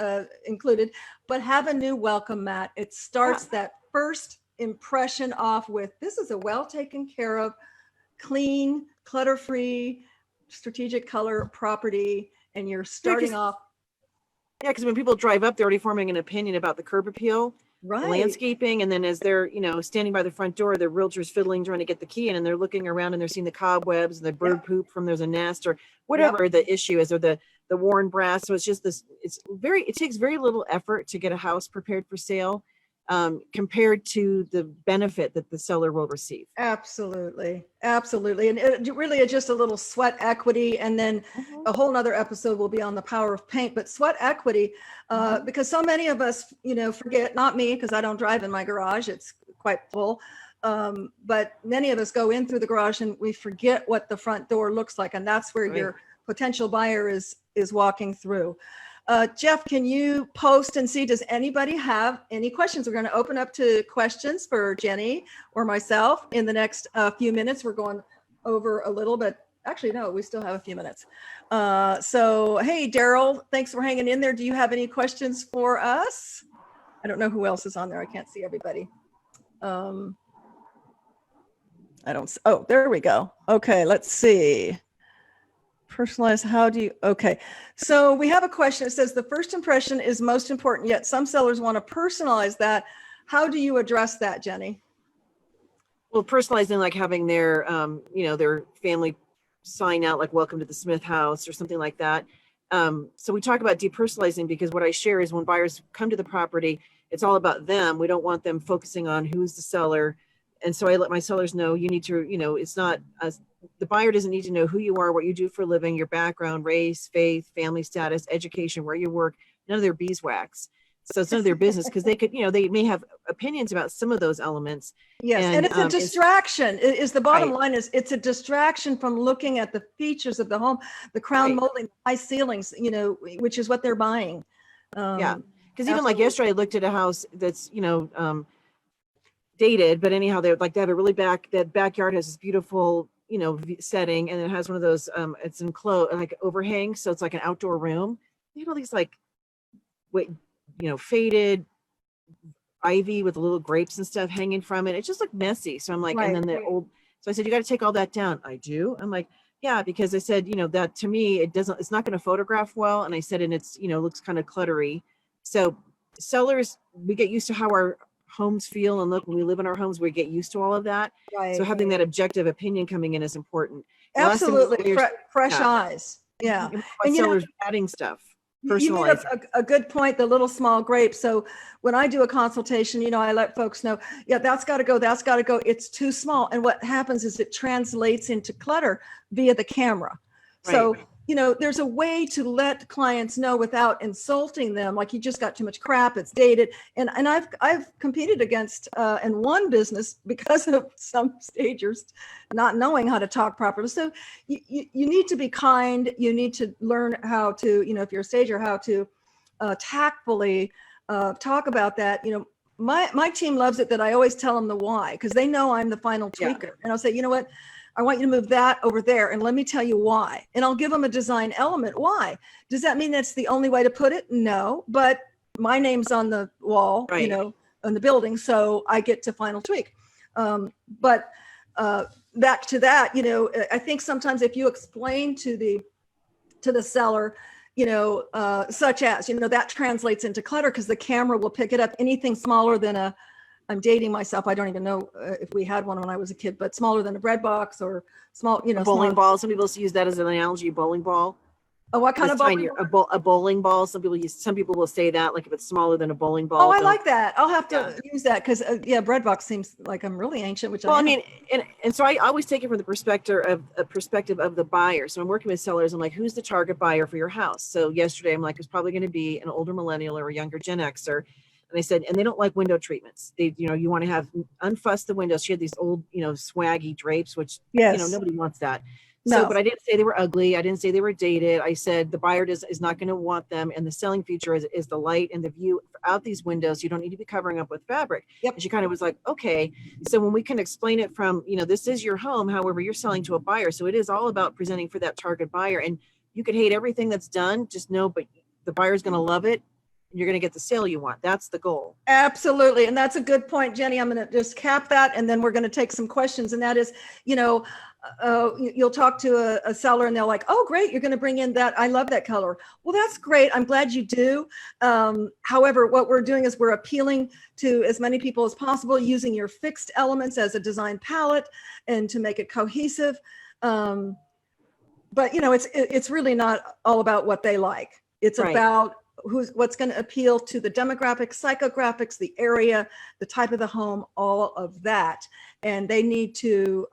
Speaker 1: included, but have a new welcome mat. It starts that first impression off with, this is a well taken care of, clean, clutter-free, strategic color property. And you're starting off.
Speaker 2: Yeah, because when people drive up, they're already forming an opinion about the curb appeal,
Speaker 1: right,
Speaker 2: the landscaping, and then as they're standing by the front door, the realtor's fiddling trying to get the key in, and they're looking around and they're seeing the cobwebs and the bird poop from there's a nest or whatever the issue is, or the worn brass. So it's just this. It takes very little effort to get a house prepared for sale, compared to the benefit that the seller will receive.
Speaker 1: Absolutely. And it really is just a little sweat equity. And then a whole nother episode will be on the power of paint, but sweat equity, because so many of us, forget, not me, because I don't drive in my garage. It's quite full. But many of us go in through the garage and we forget what the front door looks like. And that's where your potential buyer is walking through. Jeff, can you post and see, does anybody have any questions? We're going to open up to questions for Jenny or myself in the next few minutes. We're going over a little, but actually, no, we still have a few minutes. So, hey, Daryl, thanks for hanging in there. Do you have any questions for us? I don't know who else is on there. I can't see everybody. Oh, there we go. Okay, let's see. Personalized, okay. So we have a question. It says the first impression is most important, yet some sellers want to personalize that. How do you address that, Jenny?
Speaker 2: Well, personalizing, like having their, their family sign out, like welcome to the Smith house or something like that. So we talk about depersonalizing because what I share is when buyers come to the property, it's all about them. We don't want them focusing on who's the seller. And so I let my sellers know, you need to, it's not the buyer doesn't need to know who you are, what you do for a living, your background, race, faith, family status, education, where you work, none of their beeswax. So it's none of their business because they could, they may have opinions about some of those elements.
Speaker 1: Yes. And it's a distraction is the bottom line is it's a distraction from looking at the features of the home, the crown molding, high ceilings, which is what they're buying.
Speaker 2: Because even like yesterday, I looked at a house that's, dated, but anyhow, they have a really that backyard has this beautiful, setting, and it has one of those, it's enclosed, like overhang. So it's like an outdoor room. They had all these faded ivy with little grapes and stuff hanging from it. It just looked messy. So I'm like, and then so I said, you got to take all that down. I do. I'm like, yeah, because I said, that to me, it's not going to photograph well. And I said, and it's, looks kind of cluttery. So sellers, we get used to how our homes feel and look when we live in our homes, we get used to all of that. So having that objective opinion coming in is important.
Speaker 1: Absolutely. Fresh eyes. Yeah.
Speaker 2: And sellers adding stuff.
Speaker 1: You made a good point, the little small grapes. So when I do a consultation, I let folks know, that's got to go. That's got to go. It's too small. And what happens is it translates into clutter via the camera. So there's a way to let clients know without insulting them, like you just got too much crap, it's dated. And I've competed against and won business because of some stagers not knowing how to talk properly. So you need to be kind. You need to learn how to, if you're a stager, how to tactfully talk about that. My team loves it that I always tell them the why, because they know I'm the final tweaker. And I'll say, you know what? I want you to move that over there, and let me tell you why. And I'll give them a design element. Why? Does that mean that's the only way to put it? No, but my name's on the wall,
Speaker 2: Right.
Speaker 1: on the building, so I get to final tweak. But back to that, I think sometimes if you explain to the seller, such as, that translates into clutter, because the camera will pick it up. Anything smaller than I'm dating myself. I don't even know if we had one when I was a kid, but smaller than a bread box or small,
Speaker 2: A bowling ball. Some people use that as an analogy, bowling ball.
Speaker 1: Oh, what kind of bowling ball?
Speaker 2: A bowling ball. Some people will say that, like if it's smaller than a bowling ball.
Speaker 1: Oh, I like that. I'll have to use that, because bread box seems like I'm really ancient, which
Speaker 2: I mean, and so I always take it from the perspective of the buyer. So I'm working with sellers. I'm like, who's the target buyer for your house? So yesterday I'm like, it's probably going to be an older millennial or a younger Gen Xer. And I said, and they don't like window treatments. They, you want to have unfuss the windows. She had these old, swaggy drapes, which, nobody wants that. So, but I didn't say they were ugly. I didn't say they were dated. I said the buyer is not going to want them. And the selling feature is the light and the view out these windows. You don't need to be covering up with fabric.
Speaker 1: Yep.
Speaker 2: And she kind of was like, okay. So when we can explain it from, this is your home, however, you're selling to a buyer. So it is all about presenting for that target buyer. And you could hate everything that's done, just know, but the buyer's going to love it. You're going to get the sale you want. That's the goal.
Speaker 1: Absolutely. And that's a good point, Jenny. I'm going to just cap that, and then we're going to take some questions. And that is, you'll talk to a seller and they're like, oh, great, you're going to bring in that. I love that color. Well, that's great. I'm glad you do. However, what we're doing is we're appealing to as many people as possible, using your fixed elements as a design palette and to make it cohesive. But, it's really not all about what they like. It's about what's going to appeal to the demographics, psychographics, the area, the type of the home, all of that. And they need to,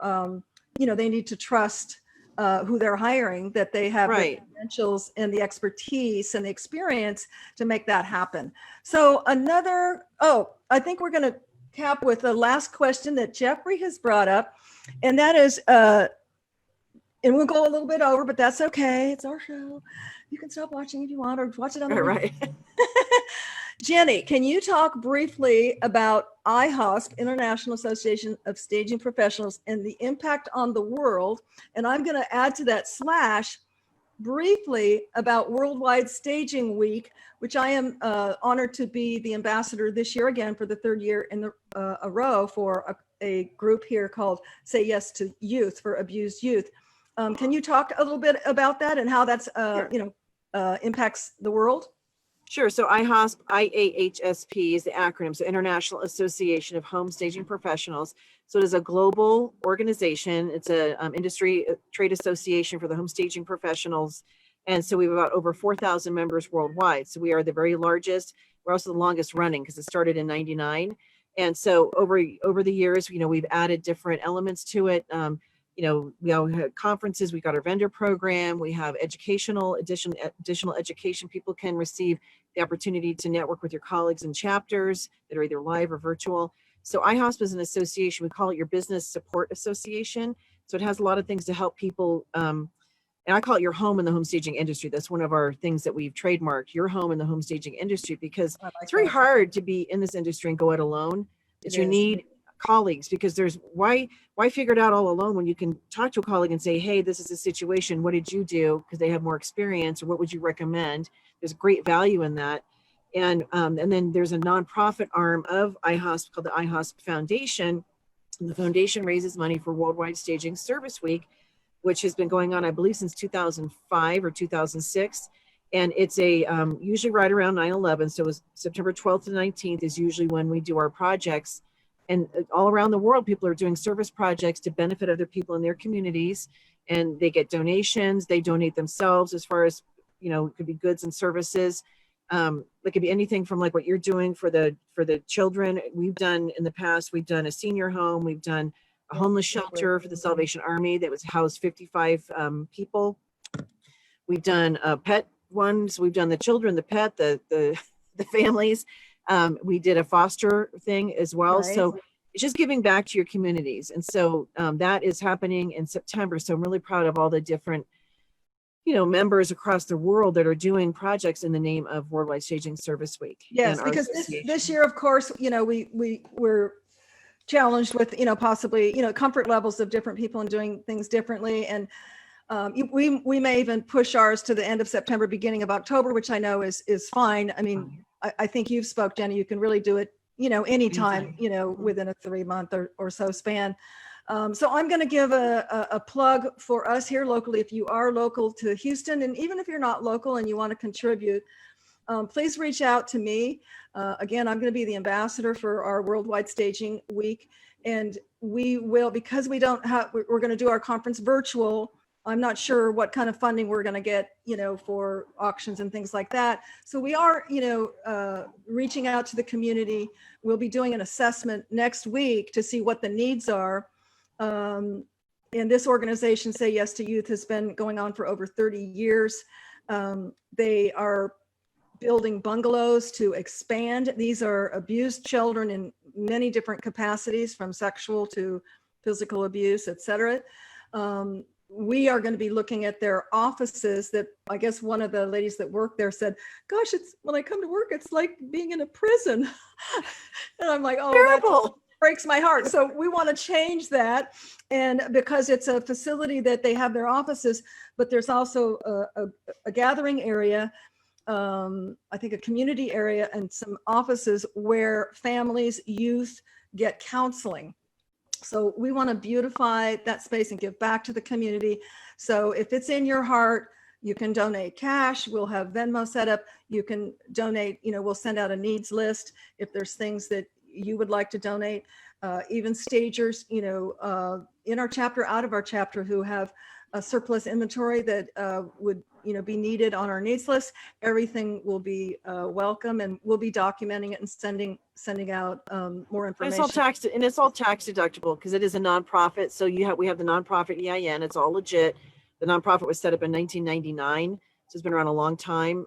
Speaker 1: trust who they're hiring, that they have the credentials and the expertise and the experience to make that happen. So I think we're going to cap with the last question that Jeffrey has brought up. And that is, and we'll go a little bit over, but that's okay. It's our show. You can stop watching if you want, or watch it on the
Speaker 2: right.
Speaker 1: Jenny, can you talk briefly about IHOSP, International Association of Staging Professionals, and the impact on the world? And I'm going to add to that / briefly about Worldwide Staging Week, which I am honored to be the ambassador this year again for the third year in a row for a group here called Say Yes to Youth, for abused youth. Can you talk a little bit about that and how that's impacts the world?
Speaker 2: Sure. So IHOSP, IAHSP is the acronym. So International Association of Home Staging Professionals. So it is a global organization. It's a industry trade association for the home staging professionals. And so we have about over 4,000 members worldwide. So we are the very largest. We're also the longest running, because it started in 99. And so over the years, we've added different elements to it. We all had conferences, we got our vendor program, we have additional education. People can receive the opportunity to network with your colleagues in chapters that are either live or virtual. So IHOSP is an association. We call it your business support association. So it has a lot of things to help people. And I call it your home in the home staging industry. That's one of our things that we've trademarked, your home in the home staging industry, because it's very hard to be in this industry and go it alone. You need colleagues, because why figure it out all alone when you can talk to a colleague and say, hey, this is a situation, what did you do? Because they have more experience, or what would you recommend? There's great value in that. And then there's a nonprofit arm of IHOSP called the IHOSP Foundation. And the foundation raises money for Worldwide Staging Service Week, which has been going on, I believe, since 2005 or 2006. And it's usually right around 9/11. So it was September 12th to 19th is usually when we do our projects. And all around the world, people are doing service projects to benefit other people in their communities, and they get donations. They donate themselves, as far as, it could be goods and services. It could be anything from like what you're doing for the children. We've done in the past, we've done a senior home. We've done a homeless shelter for the Salvation Army that was housed 55 people. We've done pet ones. We've done the children, the pet, the families. We did a foster thing as well.
Speaker 1: Right.
Speaker 2: So it's just giving back to your communities. And so that is happening in September. So I'm really proud of all the different, members across the world that are doing projects in the name of Worldwide Staging Service Week.
Speaker 1: Yes, because this year, of course, we're challenged with, possibly, comfort levels of different people and doing things differently. And we may even push ours to the end of September, beginning of October, which I know is fine. I mean, I think you've spoke, Jenny, you can really do it, anytime, within a 3-month or so span. So I'm going to give a plug for us here locally. If you are local to Houston, and even if you're not local and you want to contribute, please reach out to me. Again, I'm going to be the ambassador for our Worldwide Staging Week. And we will, because we're going to do our conference virtual. I'm not sure what kind of funding we're going to get, for auctions and things like that. So we are, reaching out to the community. We'll be doing an assessment next week to see what the needs are. And this organization, Say Yes to Youth, has been going on for over 30 years. They are building bungalows to expand. These are abused children in many different capacities, from sexual to physical abuse, et cetera. We are going to be looking at their offices. That, I guess one of the ladies that work there said, gosh, when I come to work, it's like being in a prison. And I'm like, oh, that breaks my heart. So we want to change that. And because it's a facility that they have their offices, but there's also a gathering area, I think a community area, and some offices where families, youth get counseling. So we want to beautify that space and give back to the community. So if it's in your heart, you can donate cash. We'll have Venmo set up. You can donate, we'll send out a needs list if there's things that you would like to donate. Even stagers, in our chapter, out of our chapter, who have a surplus inventory that would, be needed on our needs list. Everything will be welcome, and we'll be documenting it and sending out more information.
Speaker 2: It's all tax deductible because it is a nonprofit. So we have the nonprofit EIN. It's all legit. The nonprofit was set up in 1999, so it's been around a long time.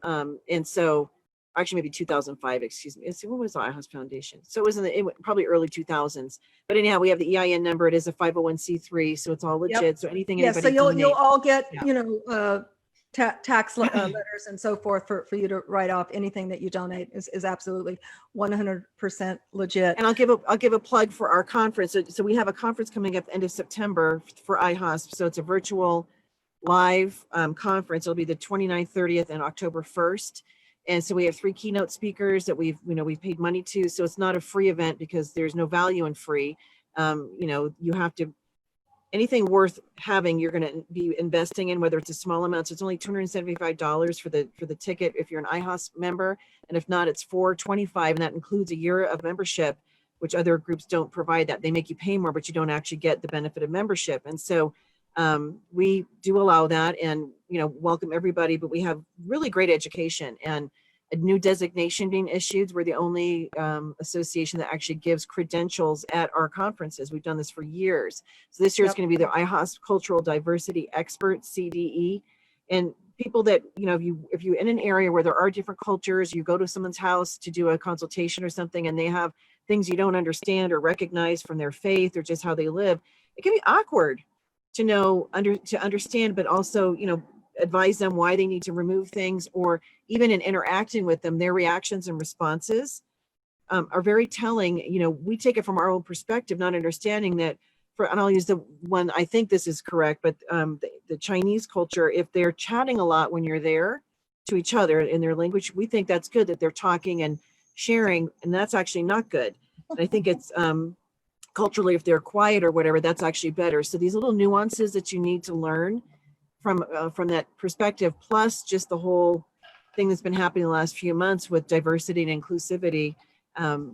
Speaker 2: And so, actually, maybe 2005. Excuse me. What was the iHouse Foundation? So it was probably early 2000s. But anyhow, we have the EIN number. It is a 501c3, so it's all legit. Yep. So anything.
Speaker 1: Yeah. So you'll all get tax letters and so forth for you to write off. Anything that you donate is absolutely 100% legit.
Speaker 2: And I'll give a plug for our conference. So we have a conference coming up end of September for iHosp. So it's a virtual live conference. It'll be the 29th, 30th, and October 1st. And so we have 3 keynote speakers that we've paid money to. So it's not a free event because there's no value in free. You have to, anything worth having, you're going to be investing in, whether it's a small amount. So it's only $275 for the ticket if you're an iHouse member. And if not, it's $425. And that includes a year of membership, which other groups don't provide that. They make you pay more, but you don't actually get the benefit of membership. And so we do allow that and, welcome everybody, but we have really great education and a new designation being issued. We're the only association that actually gives credentials at our conferences. We've done this for years. So this year is going to be the iHouse Cultural Diversity Expert, CDE. And people that, if you're in an area where there are different cultures, you go to someone's house to do a consultation or something, and they have things you don't understand or recognize from their faith or just how they live, it can be awkward to understand, but also, advise them why they need to remove things, or even in interacting with them, their reactions and responses are very telling. We take it from our own perspective, not understanding that and I'll use the one, I think this is correct, but the Chinese culture, if they're chatting a lot when you're there to each other in their language, we think that's good that they're talking and sharing, and that's actually not good. And I think it's culturally, if they're quiet or whatever, that's actually better. So these little nuances that you need to learn from that perspective, plus just the whole thing that's been happening the last few months with diversity and inclusivity,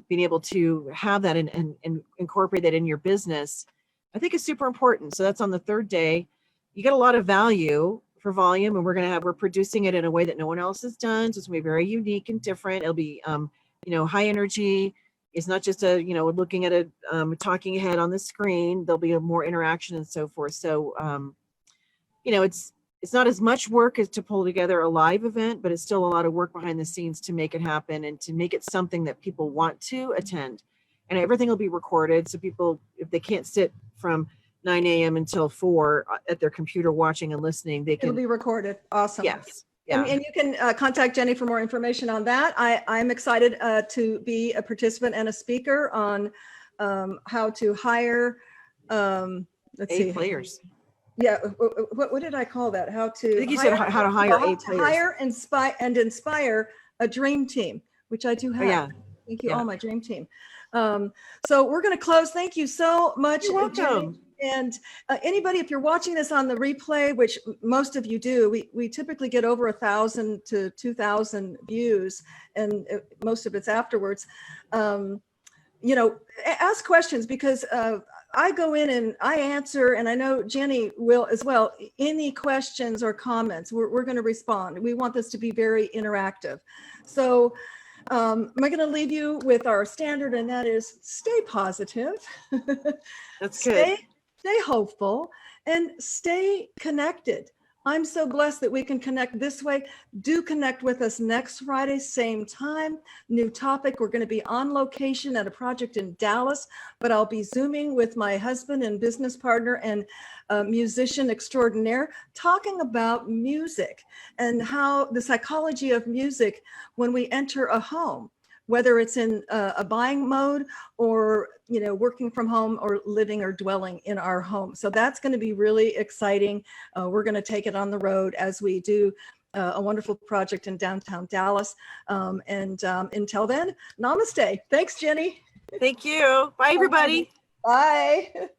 Speaker 2: being able to have that and incorporate that in your business, I think is super important. So that's on the 3rd day. You get a lot of value for volume, and we're producing it in a way that no one else has done. So it's gonna be very unique and different. It'll be, high energy. It's not just looking at a talking head on the screen. There'll be more interaction and so forth. So, it's not as much work as to pull together a live event, but it's still a lot of work behind the scenes to make it happen and to make it something that people want to attend. And everything will be recorded. So people, if they can't sit from 9 a.m. until 4 at their computer watching and listening, they
Speaker 1: It'll
Speaker 2: can.
Speaker 1: be recorded. Awesome.
Speaker 2: Yes. Yeah.
Speaker 1: And you can contact Jenny for more information on that. I'm excited to be a participant and a speaker on how to hire, let's see.
Speaker 2: players.
Speaker 1: Yeah, what did I call that? How to?
Speaker 2: I think you said how to hire A players.
Speaker 1: Hire, inspire a dream team, which I do have.
Speaker 2: Oh, yeah.
Speaker 1: Thank you, all my dream team. So we're going to close. Thank you so much.
Speaker 2: You're welcome.
Speaker 1: Jenny. And anybody, if you're watching this on the replay, which most of you do, we typically get over 1,000 to 2,000 views, and most of it's afterwards. You know, ask questions, because I go in and I answer, and I know Jenny will as well. Any questions or comments, we're going to respond. We want this to be very interactive. So I'm going to leave you with our standard, and that is stay positive.
Speaker 2: That's good.
Speaker 1: Stay hopeful and stay connected. I'm so blessed that we can connect this way. Do connect with us next Friday, same time, new topic. We're going to be on location at a project in Dallas, but I'll be Zooming with my husband and business partner and musician extraordinaire, talking about music and how the psychology of music when we enter a home, whether it's in a buying mode or, you know, working from home or living or dwelling in our home. So that's going to be really exciting. We're going to take it on the road as we do a wonderful project in downtown Dallas. Until then, namaste. Thanks, Jenny.
Speaker 2: Thank you. Bye, everybody.
Speaker 1: Bye.